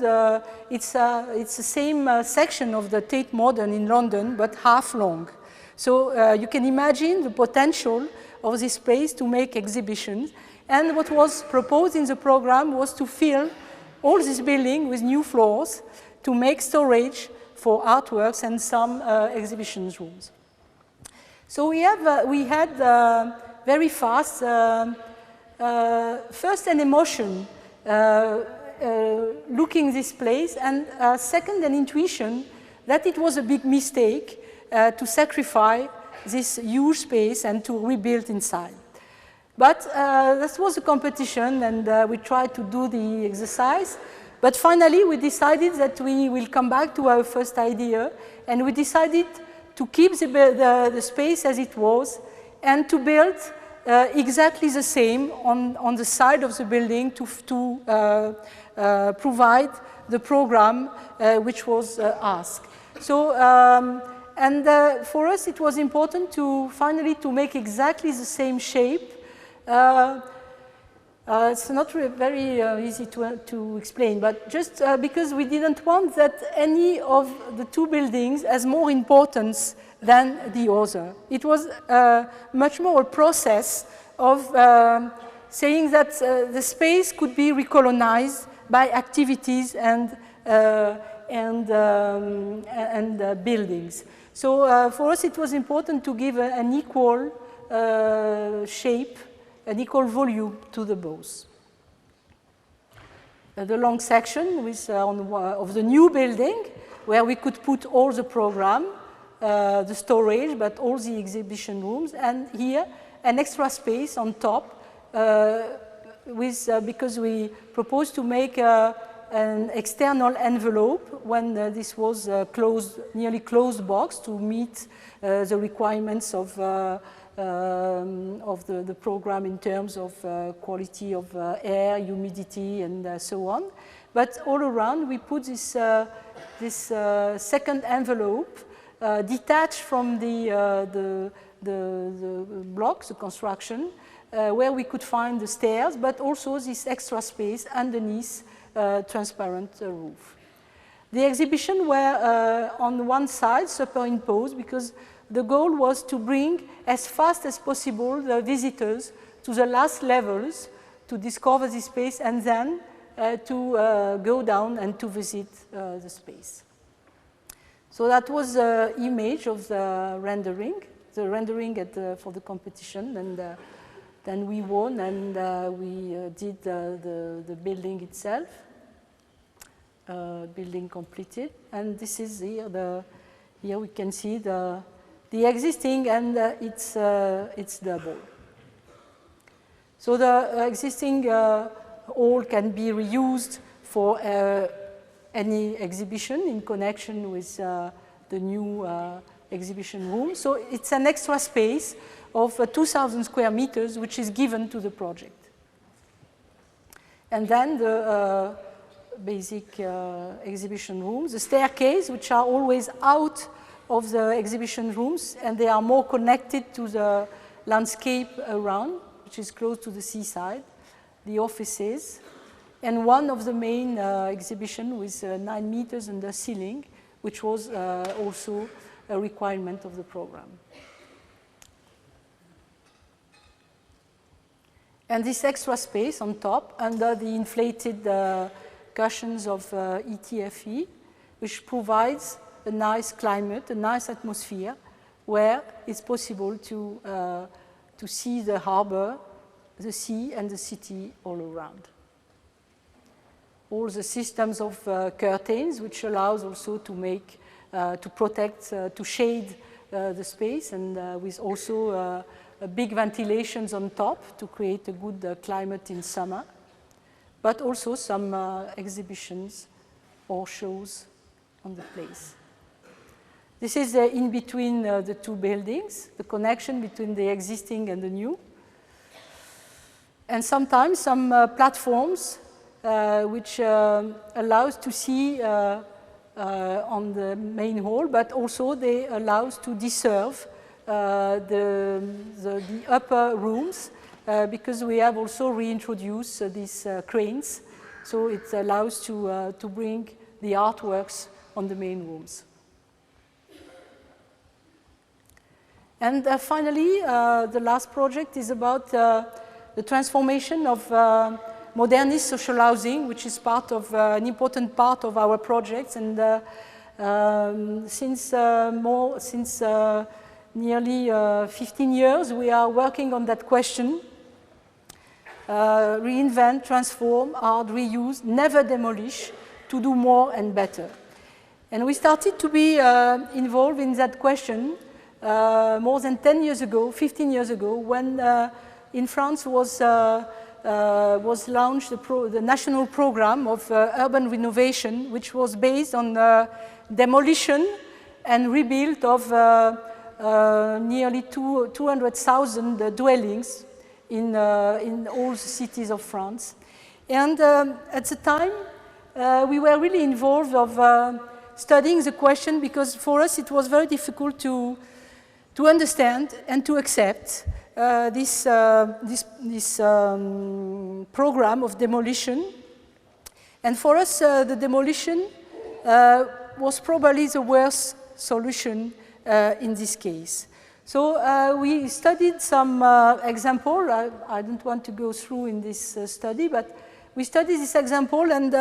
it's the same section of the Tate Modern in London, but half long. So you can imagine the potential of this place to make exhibitions. And what was proposed in the program was to fill all this building with new floors to make storage for artworks and some exhibition rooms. So we had very fast, first an emotion looking this place, and second an intuition that it was a big mistake to sacrifice this huge space and to rebuild inside. But this was a competition, and we tried to do the exercise. But finally, we decided that we will come back to our first idea, and we decided to keep the space as it was and to build exactly the same on the side of the building to provide the program which was asked. So, for us it was important to finally to make exactly the same shape. It's not very easy to explain, but just because we didn't want that any of the two buildings has more importance than the other. It was much more a process of saying that the space could be recolonized by activities and buildings. So for us it was important to give an equal shape, an equal volume to the both. The long section with, of the new building, where we could put all the program, the storage, but all the exhibition rooms, and here an extra space on top, because we proposed to make an external envelope when this was nearly closed box to meet the requirements of the program in terms of quality of air, humidity, and so on. But all around, we put this, second envelope detached from the blocks, the construction, where we could find the stairs, but also this extra space underneath transparent roof. The exhibition were on one side superimposed because the goal was to bring as fast as possible the visitors to the last levels to discover the space and then to go down and to visit the space. So that was the image of the rendering for the competition, and then we won and we did the building itself, building completed, and this is here. Here we can see the existing, and it's double. So the existing hall can be reused for any exhibition in connection with the new exhibition room. So it's an extra space of 2,000 square meters, which is given to the project. And then the basic exhibition rooms, the staircase, which are always out of the exhibition rooms, and they are more connected to the landscape around, which is close to the seaside, the offices, and one of the main exhibition with 9 meters in the ceiling, which was also a requirement of the program. And this extra space on top, under the inflated cushions of ETFE, which provides a nice climate, a nice atmosphere, where it's possible to see the harbor, the sea, and the city all around. All the systems of curtains, which allows also to make, to protect, to shade the space, and with also big ventilations on top to create a good climate in summer, but also some exhibitions or shows on the place. This is in between the two buildings, the connection between the existing and the new. And sometimes some platforms which allows to see on the main hall, but also they allows to deserve the upper rooms because we have also reintroduced these cranes, so it allows to bring the artworks on the main rooms. And finally, the last project is about the transformation of modernist social housing, which is part of an important part of our projects. And since nearly 15 years, we are working on that question. Reinvent, transform, add, reuse, never demolish, to do more and better. And we started to be involved in that question more than 10 years ago, 15 years ago, when in France was launched the national program of urban renovation, which was based on demolition and rebuild of nearly 200,000 dwellings in all the cities of France. And at the time, we were really involved of studying the question, because for us it was very difficult to understand and to accept this program of demolition. And for us, the demolition was probably the worst solution in this case. So we studied some example. I don't want to go through in this study, but we studied this example, and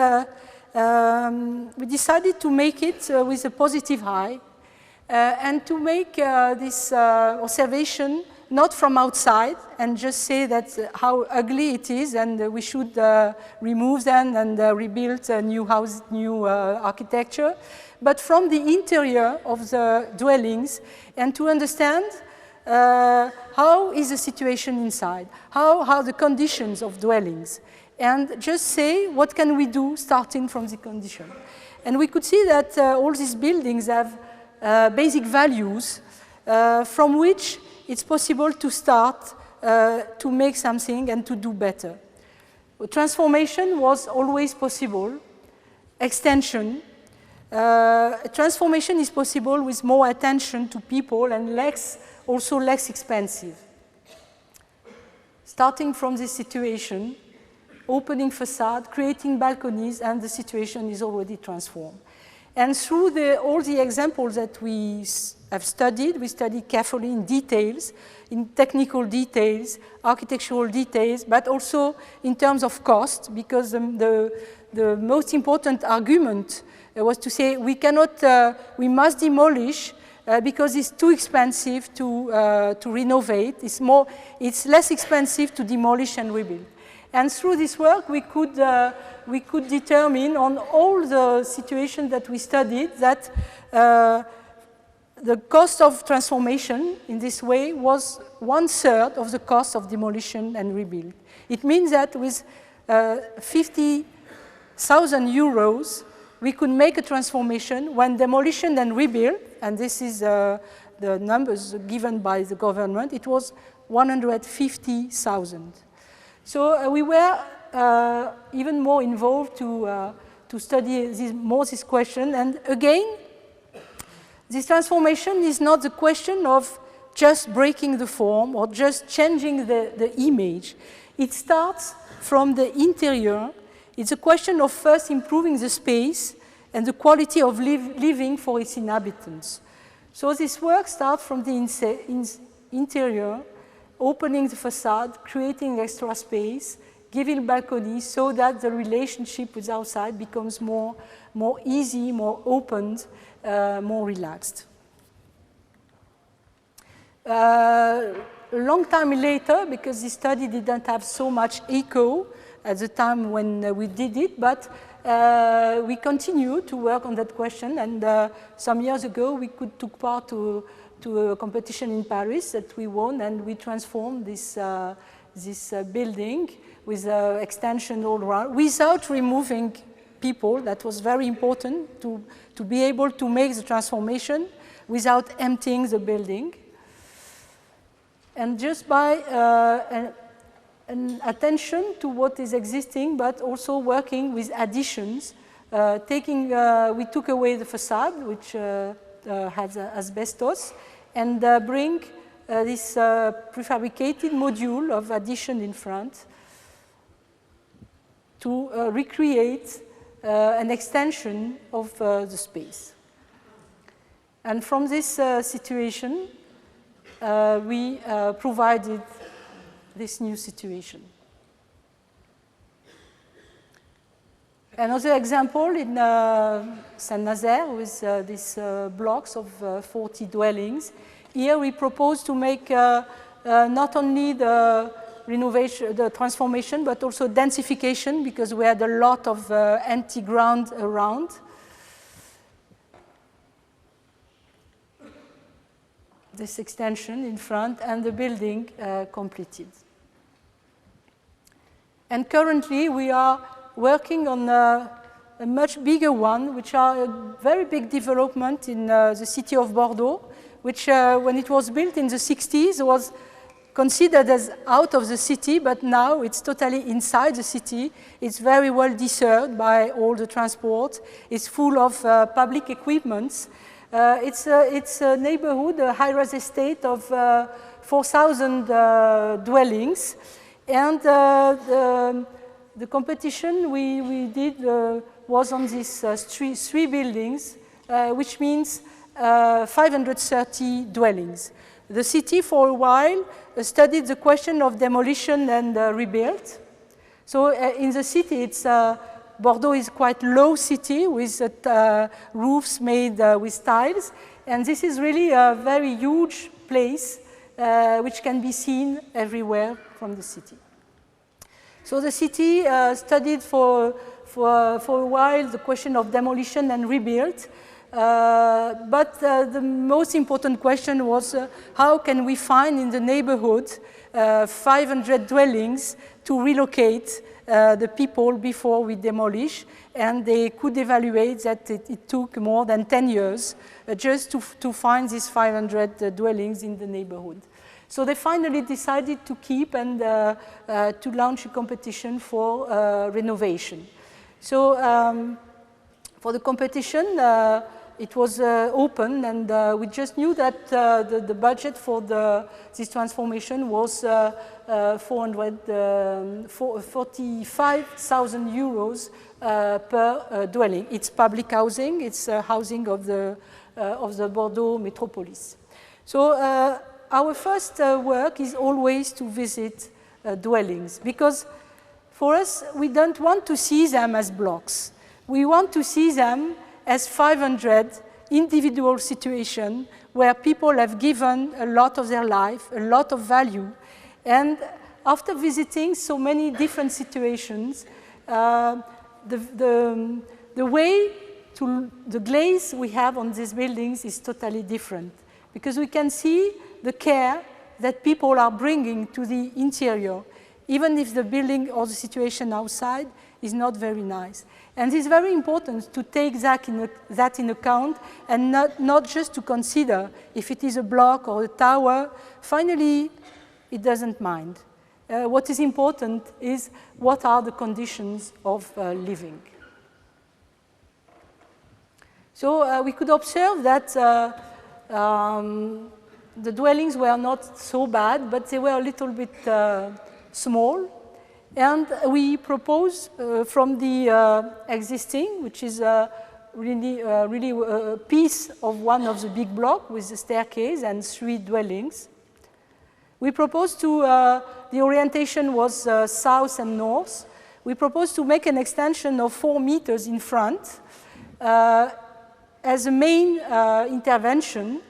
we decided to make it with a positive eye, and to make this observation not from outside and just say that how ugly it is and we should remove them and rebuild a new house, new architecture, but from the interior of the dwellings, and to understand how is the situation inside, how the conditions of dwellings, and just say what can we do starting from the condition. And we could see that all these buildings have basic values from which it's possible to start to make something and to do better. Transformation was always possible. Extension. Transformation is possible with more attention to people and also less expensive. Starting from this situation, opening facade, creating balconies, and the situation is already transformed. And through all the examples that we have studied, we studied carefully in details, in technical details, architectural details, but also in terms of cost, because the most important argument was to say we must demolish because it's too expensive to renovate. It's less expensive to demolish and rebuild. And through this work, we could determine on all the situations that we studied that the cost of transformation in this way was 1/3 of the cost of demolition and rebuild. It means that with 50,000 euros, we could make a transformation when demolition and rebuild, and this is the numbers given by the government, it was 150,000. So we were even more involved to study this question. And again, this transformation is not the question of just breaking the form or just changing the image. It starts from the interior. It's a question of first improving the space and the quality of living for its inhabitants. So this work starts from the interior, opening the facade, creating extra space, giving balconies so that the relationship with outside becomes more easy, more open, more relaxed. A long time later, because this study didn't have so much echo at the time when we did it, but we continued to work on that question, and some years ago we took part to a competition in Paris that we won, and we transformed this building with extension all around without removing people. That was very important to be able to make the transformation without emptying the building. And just by an attention to what is existing, but also working with additions, we took away the facade, which has asbestos, and bring this prefabricated module of addition in front to recreate an extension of the space. And from this situation, we provided this new situation. Another example in Saint-Nazaire with these blocks of 40 dwellings. Here we propose to make not only the renovation, the transformation, but also densification, because we had a lot of empty ground around. This extension in front and the building completed. And currently we are working on a much bigger one, which are a very big development in the city of Bordeaux, which when it was built in the 60s was considered as out of the city, but now it's totally inside the city. It's very well deserved by all the transport. It's full of public equipments. It's a neighborhood, a high-rise estate of 4,000 dwellings. And the competition we did was on these three buildings, which means 530 dwellings. The city, for a while, studied the question of demolition and rebuild. So in the city, Bordeaux is quite low city with roofs made with tiles. And this is really a very huge place which can be seen everywhere from the city. So the city studied for a while the question of demolition and rebuild. But the most important question was how can we find in the neighborhood 500 dwellings to relocate the people before we demolish, and they could evaluate that it took more than 10 years just to find these 500 dwellings in the neighborhood. So they finally decided to keep and to launch a competition for renovation. So for the competition, it was open, and we just knew that the budget for this transformation was 45,000 euros per dwelling. It's public housing. It's housing of the Bordeaux metropolis. So our first work is always to visit dwellings, because for us, we don't want to see them as blocks. We want to see them as 500 individual situations where people have given a lot of their life, a lot of value. And after visiting so many different situations, the way to the glaze we have on these buildings is totally different, because we can see the care that people are bringing to the interior, even if the building or the situation outside is not very nice. And it's very important to take that in account, and not just to consider if it is a block or a tower. Finally, it doesn't mind. What is important is what are the conditions of living. So we could observe that the dwellings were not so bad, but they were a little bit small. And we propose from the existing, which is really a piece of one of the big blocks with the staircase and 3 dwellings. We propose to, the orientation was south and north. We propose to make an extension of 4 meters in front as a main intervention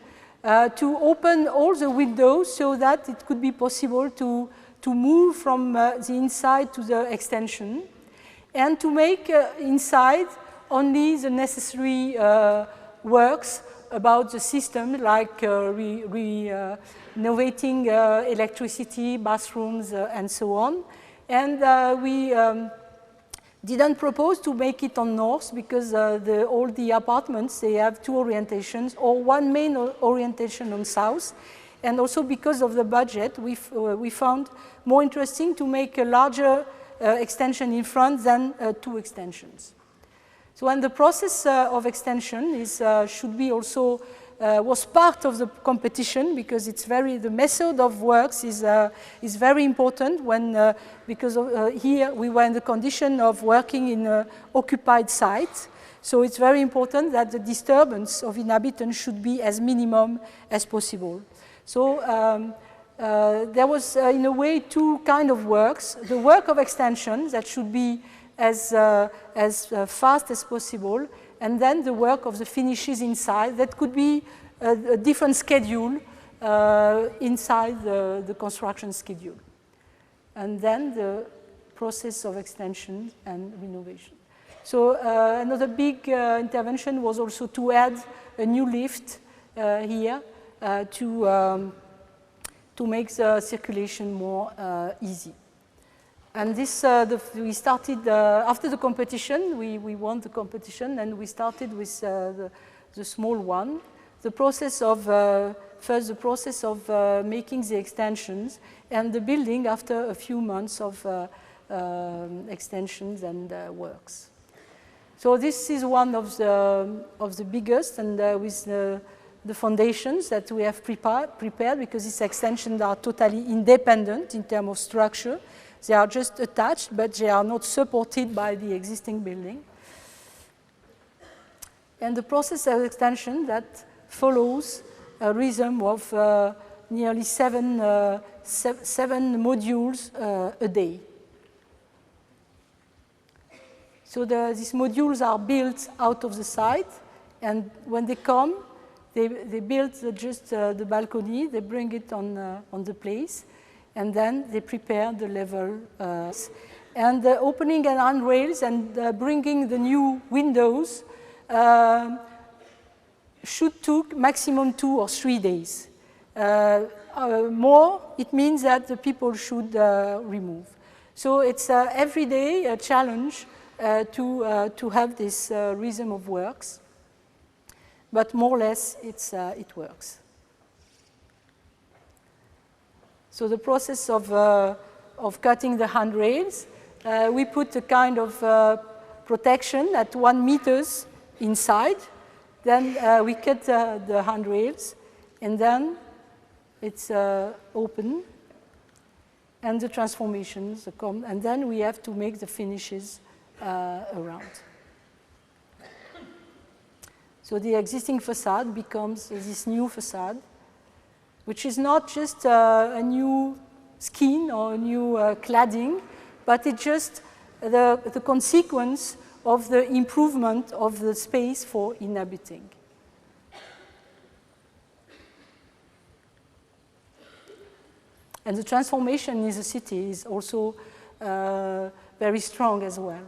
to open all the windows so that it could be possible to move from the inside to the extension, and to make inside only the necessary works about the system, like renovating electricity, bathrooms, and so on. And we didn't propose to make it on north, because all the apartments, they have 2 orientations, or 1 main orientation on south. And also because of the budget, we found more interesting to make a larger extension in front than 2 extensions. So, and the process of extension should be also was part of the competition, because it's the method of works is very important when because here we were in the condition of working in an occupied site. So it's very important that the disturbance of inhabitants should be as minimum as possible. So there was, in a way, 2 kinds of works. The work of extension that should be as fast as possible, and then the work of the finishes inside that could be a different schedule inside the construction schedule. And then the process of extension and renovation. So another big intervention was also to add a new lift here to make the circulation more easy. And this, we started, after the competition, we won the competition, and we started with the small one, the process of, first the process of making the extensions, and the building after a few months of extensions and works. So this is one of the biggest, and with the foundations that we have prepared, because these extensions are totally independent in terms of structure. They are just attached, but they are not supported by the existing building. And the process of extension that follows a rhythm of nearly seven modules a day. So these modules are built out of the site, and when they come, they build just the balcony, they bring it on the place, and then they prepare the level. And the opening and handrails and bringing the new windows should take maximum 2 or 3 days. More, it means that the people should remove. So it's every day a challenge to have this rhythm of works, but more or less it works. So the process of cutting the handrails, we put a kind of protection at 1 meter inside. Then we cut the handrails, and then it's open, and the transformations come, and then we have to make the finishes around. So the existing facade becomes this new facade, which is not just a new skin or a new cladding, but it's just the consequence of the improvement of the space for inhabiting. And the transformation in the city is also very strong as well.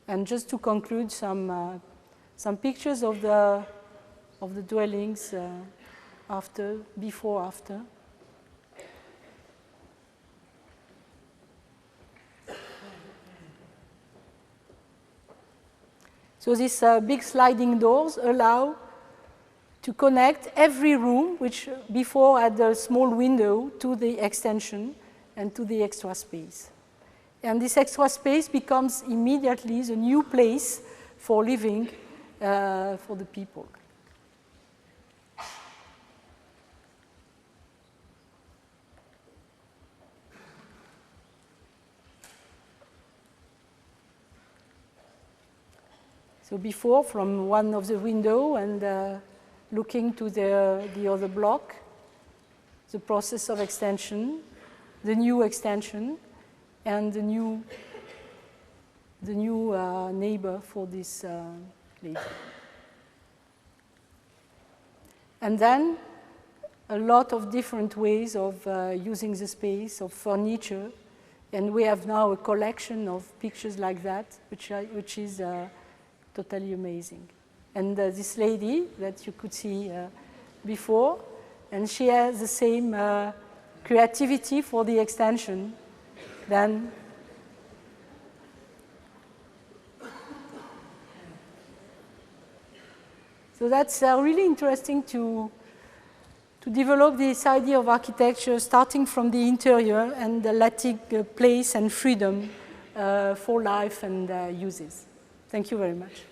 And just to conclude, some pictures of the dwellings before, after. So these big sliding doors allow to connect every room, which before had a small window, to the extension and to the extra space. And this extra space becomes immediately the new place for living for the people. So before, from one of the windows and looking to the other block, the process of extension, the new extension, and the new neighbor for this lady. And then a lot of different ways of using the space, of furniture, and we have now a collection of pictures like that, which is totally amazing. And this lady that you could see before, and she has the same creativity for the extension than so that's really interesting to develop this idea of architecture starting from the interior and the Latic place and freedom for life and uses. Thank you very much.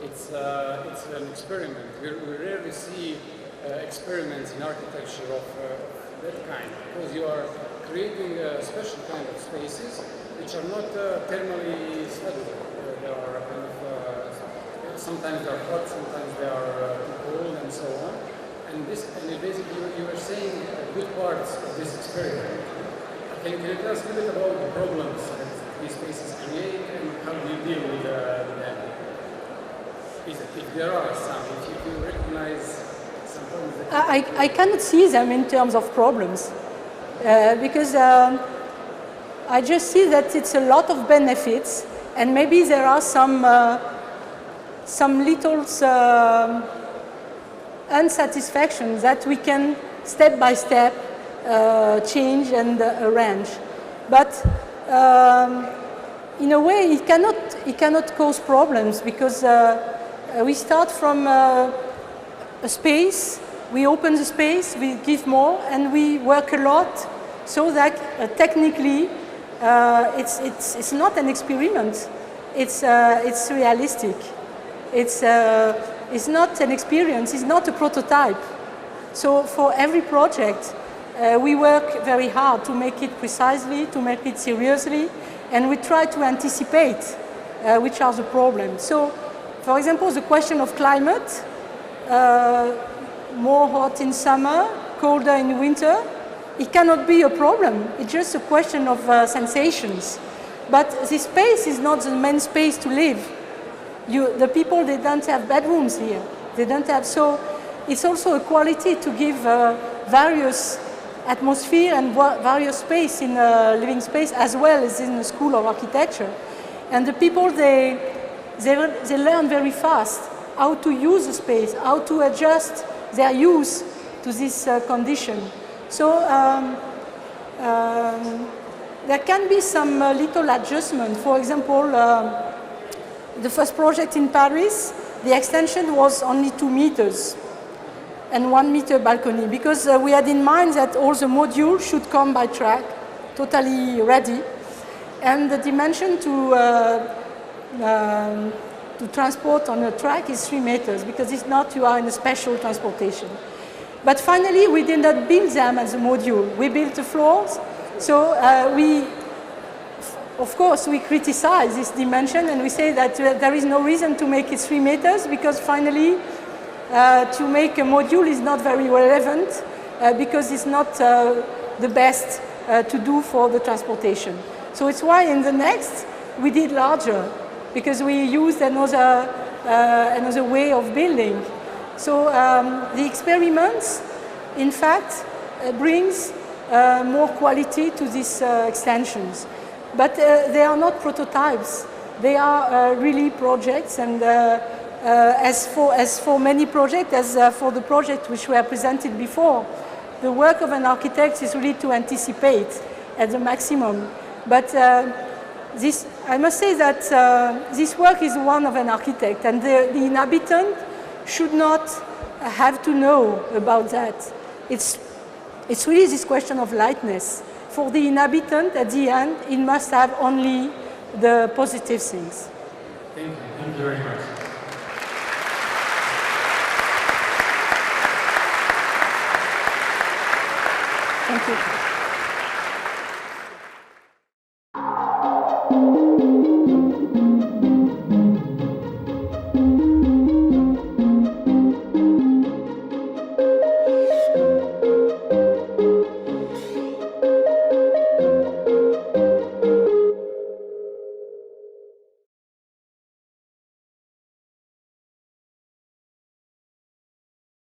It's an experiment. We rarely see experiments in architecture of that kind, because you are creating a special kind of spaces which are not thermally studied. They are kind of, sometimes they are hot, sometimes they are cold, and so on. And basically you are saying good parts of this experiment. Can you tell us a little bit about the problems that these spaces create and how do you deal with them? If there are some, if you recognize some problems I cannot see them in terms of problems because I just see that it's a lot of benefits, and maybe there are some little unsatisfactions that we can step by step change and arrange. But in a way, it cannot cause problems because we start from a space, we open the space, we give more, and we work a lot so that technically it's not an experiment. It's realistic. It's not an experience. It's not a prototype. So for every project, we work very hard to make it precisely, to make it seriously, and we try to anticipate which are the problems. So, for example, the question of climate, more hot in summer, colder in winter, it cannot be a problem. It's just a question of sensations. But this space is not the main space to live. The people, they don't have bedrooms here. They don't have, so it's also a quality to give various atmosphere and various space in a living space as well as in the School of Architecture. And the people, they learn very fast how to use the space, how to adjust their use to this condition. So there can be some little adjustment. For example, the first project in Paris, the extension was only 2 meters and 1 meter balcony because we had in mind that all the modules should come by track, totally ready. And the dimension to transport on a track is 3 meters because if not, you are in a special transportation. But finally, we did not build them as a module. We built the floors. So of course, we criticize this dimension and we say that there is no reason to make it 3 meters because finally, to make a module is not very relevant because it's not the best to do for the transportation. So it's why in the next, we did larger because we used another way of building. So the experiments, in fact, brings more quality to these extensions. But they are not prototypes. They are really projects. And as for many projects, as for the project which were presented before, the work of an architect is really to anticipate at the maximum. But I must say that this work is one of an architect, and the inhabitant should not have to know about that. It's really this question of lightness. For the inhabitant, at the end, it must have only the positive things. Thank you. Thank you very much. Thank you.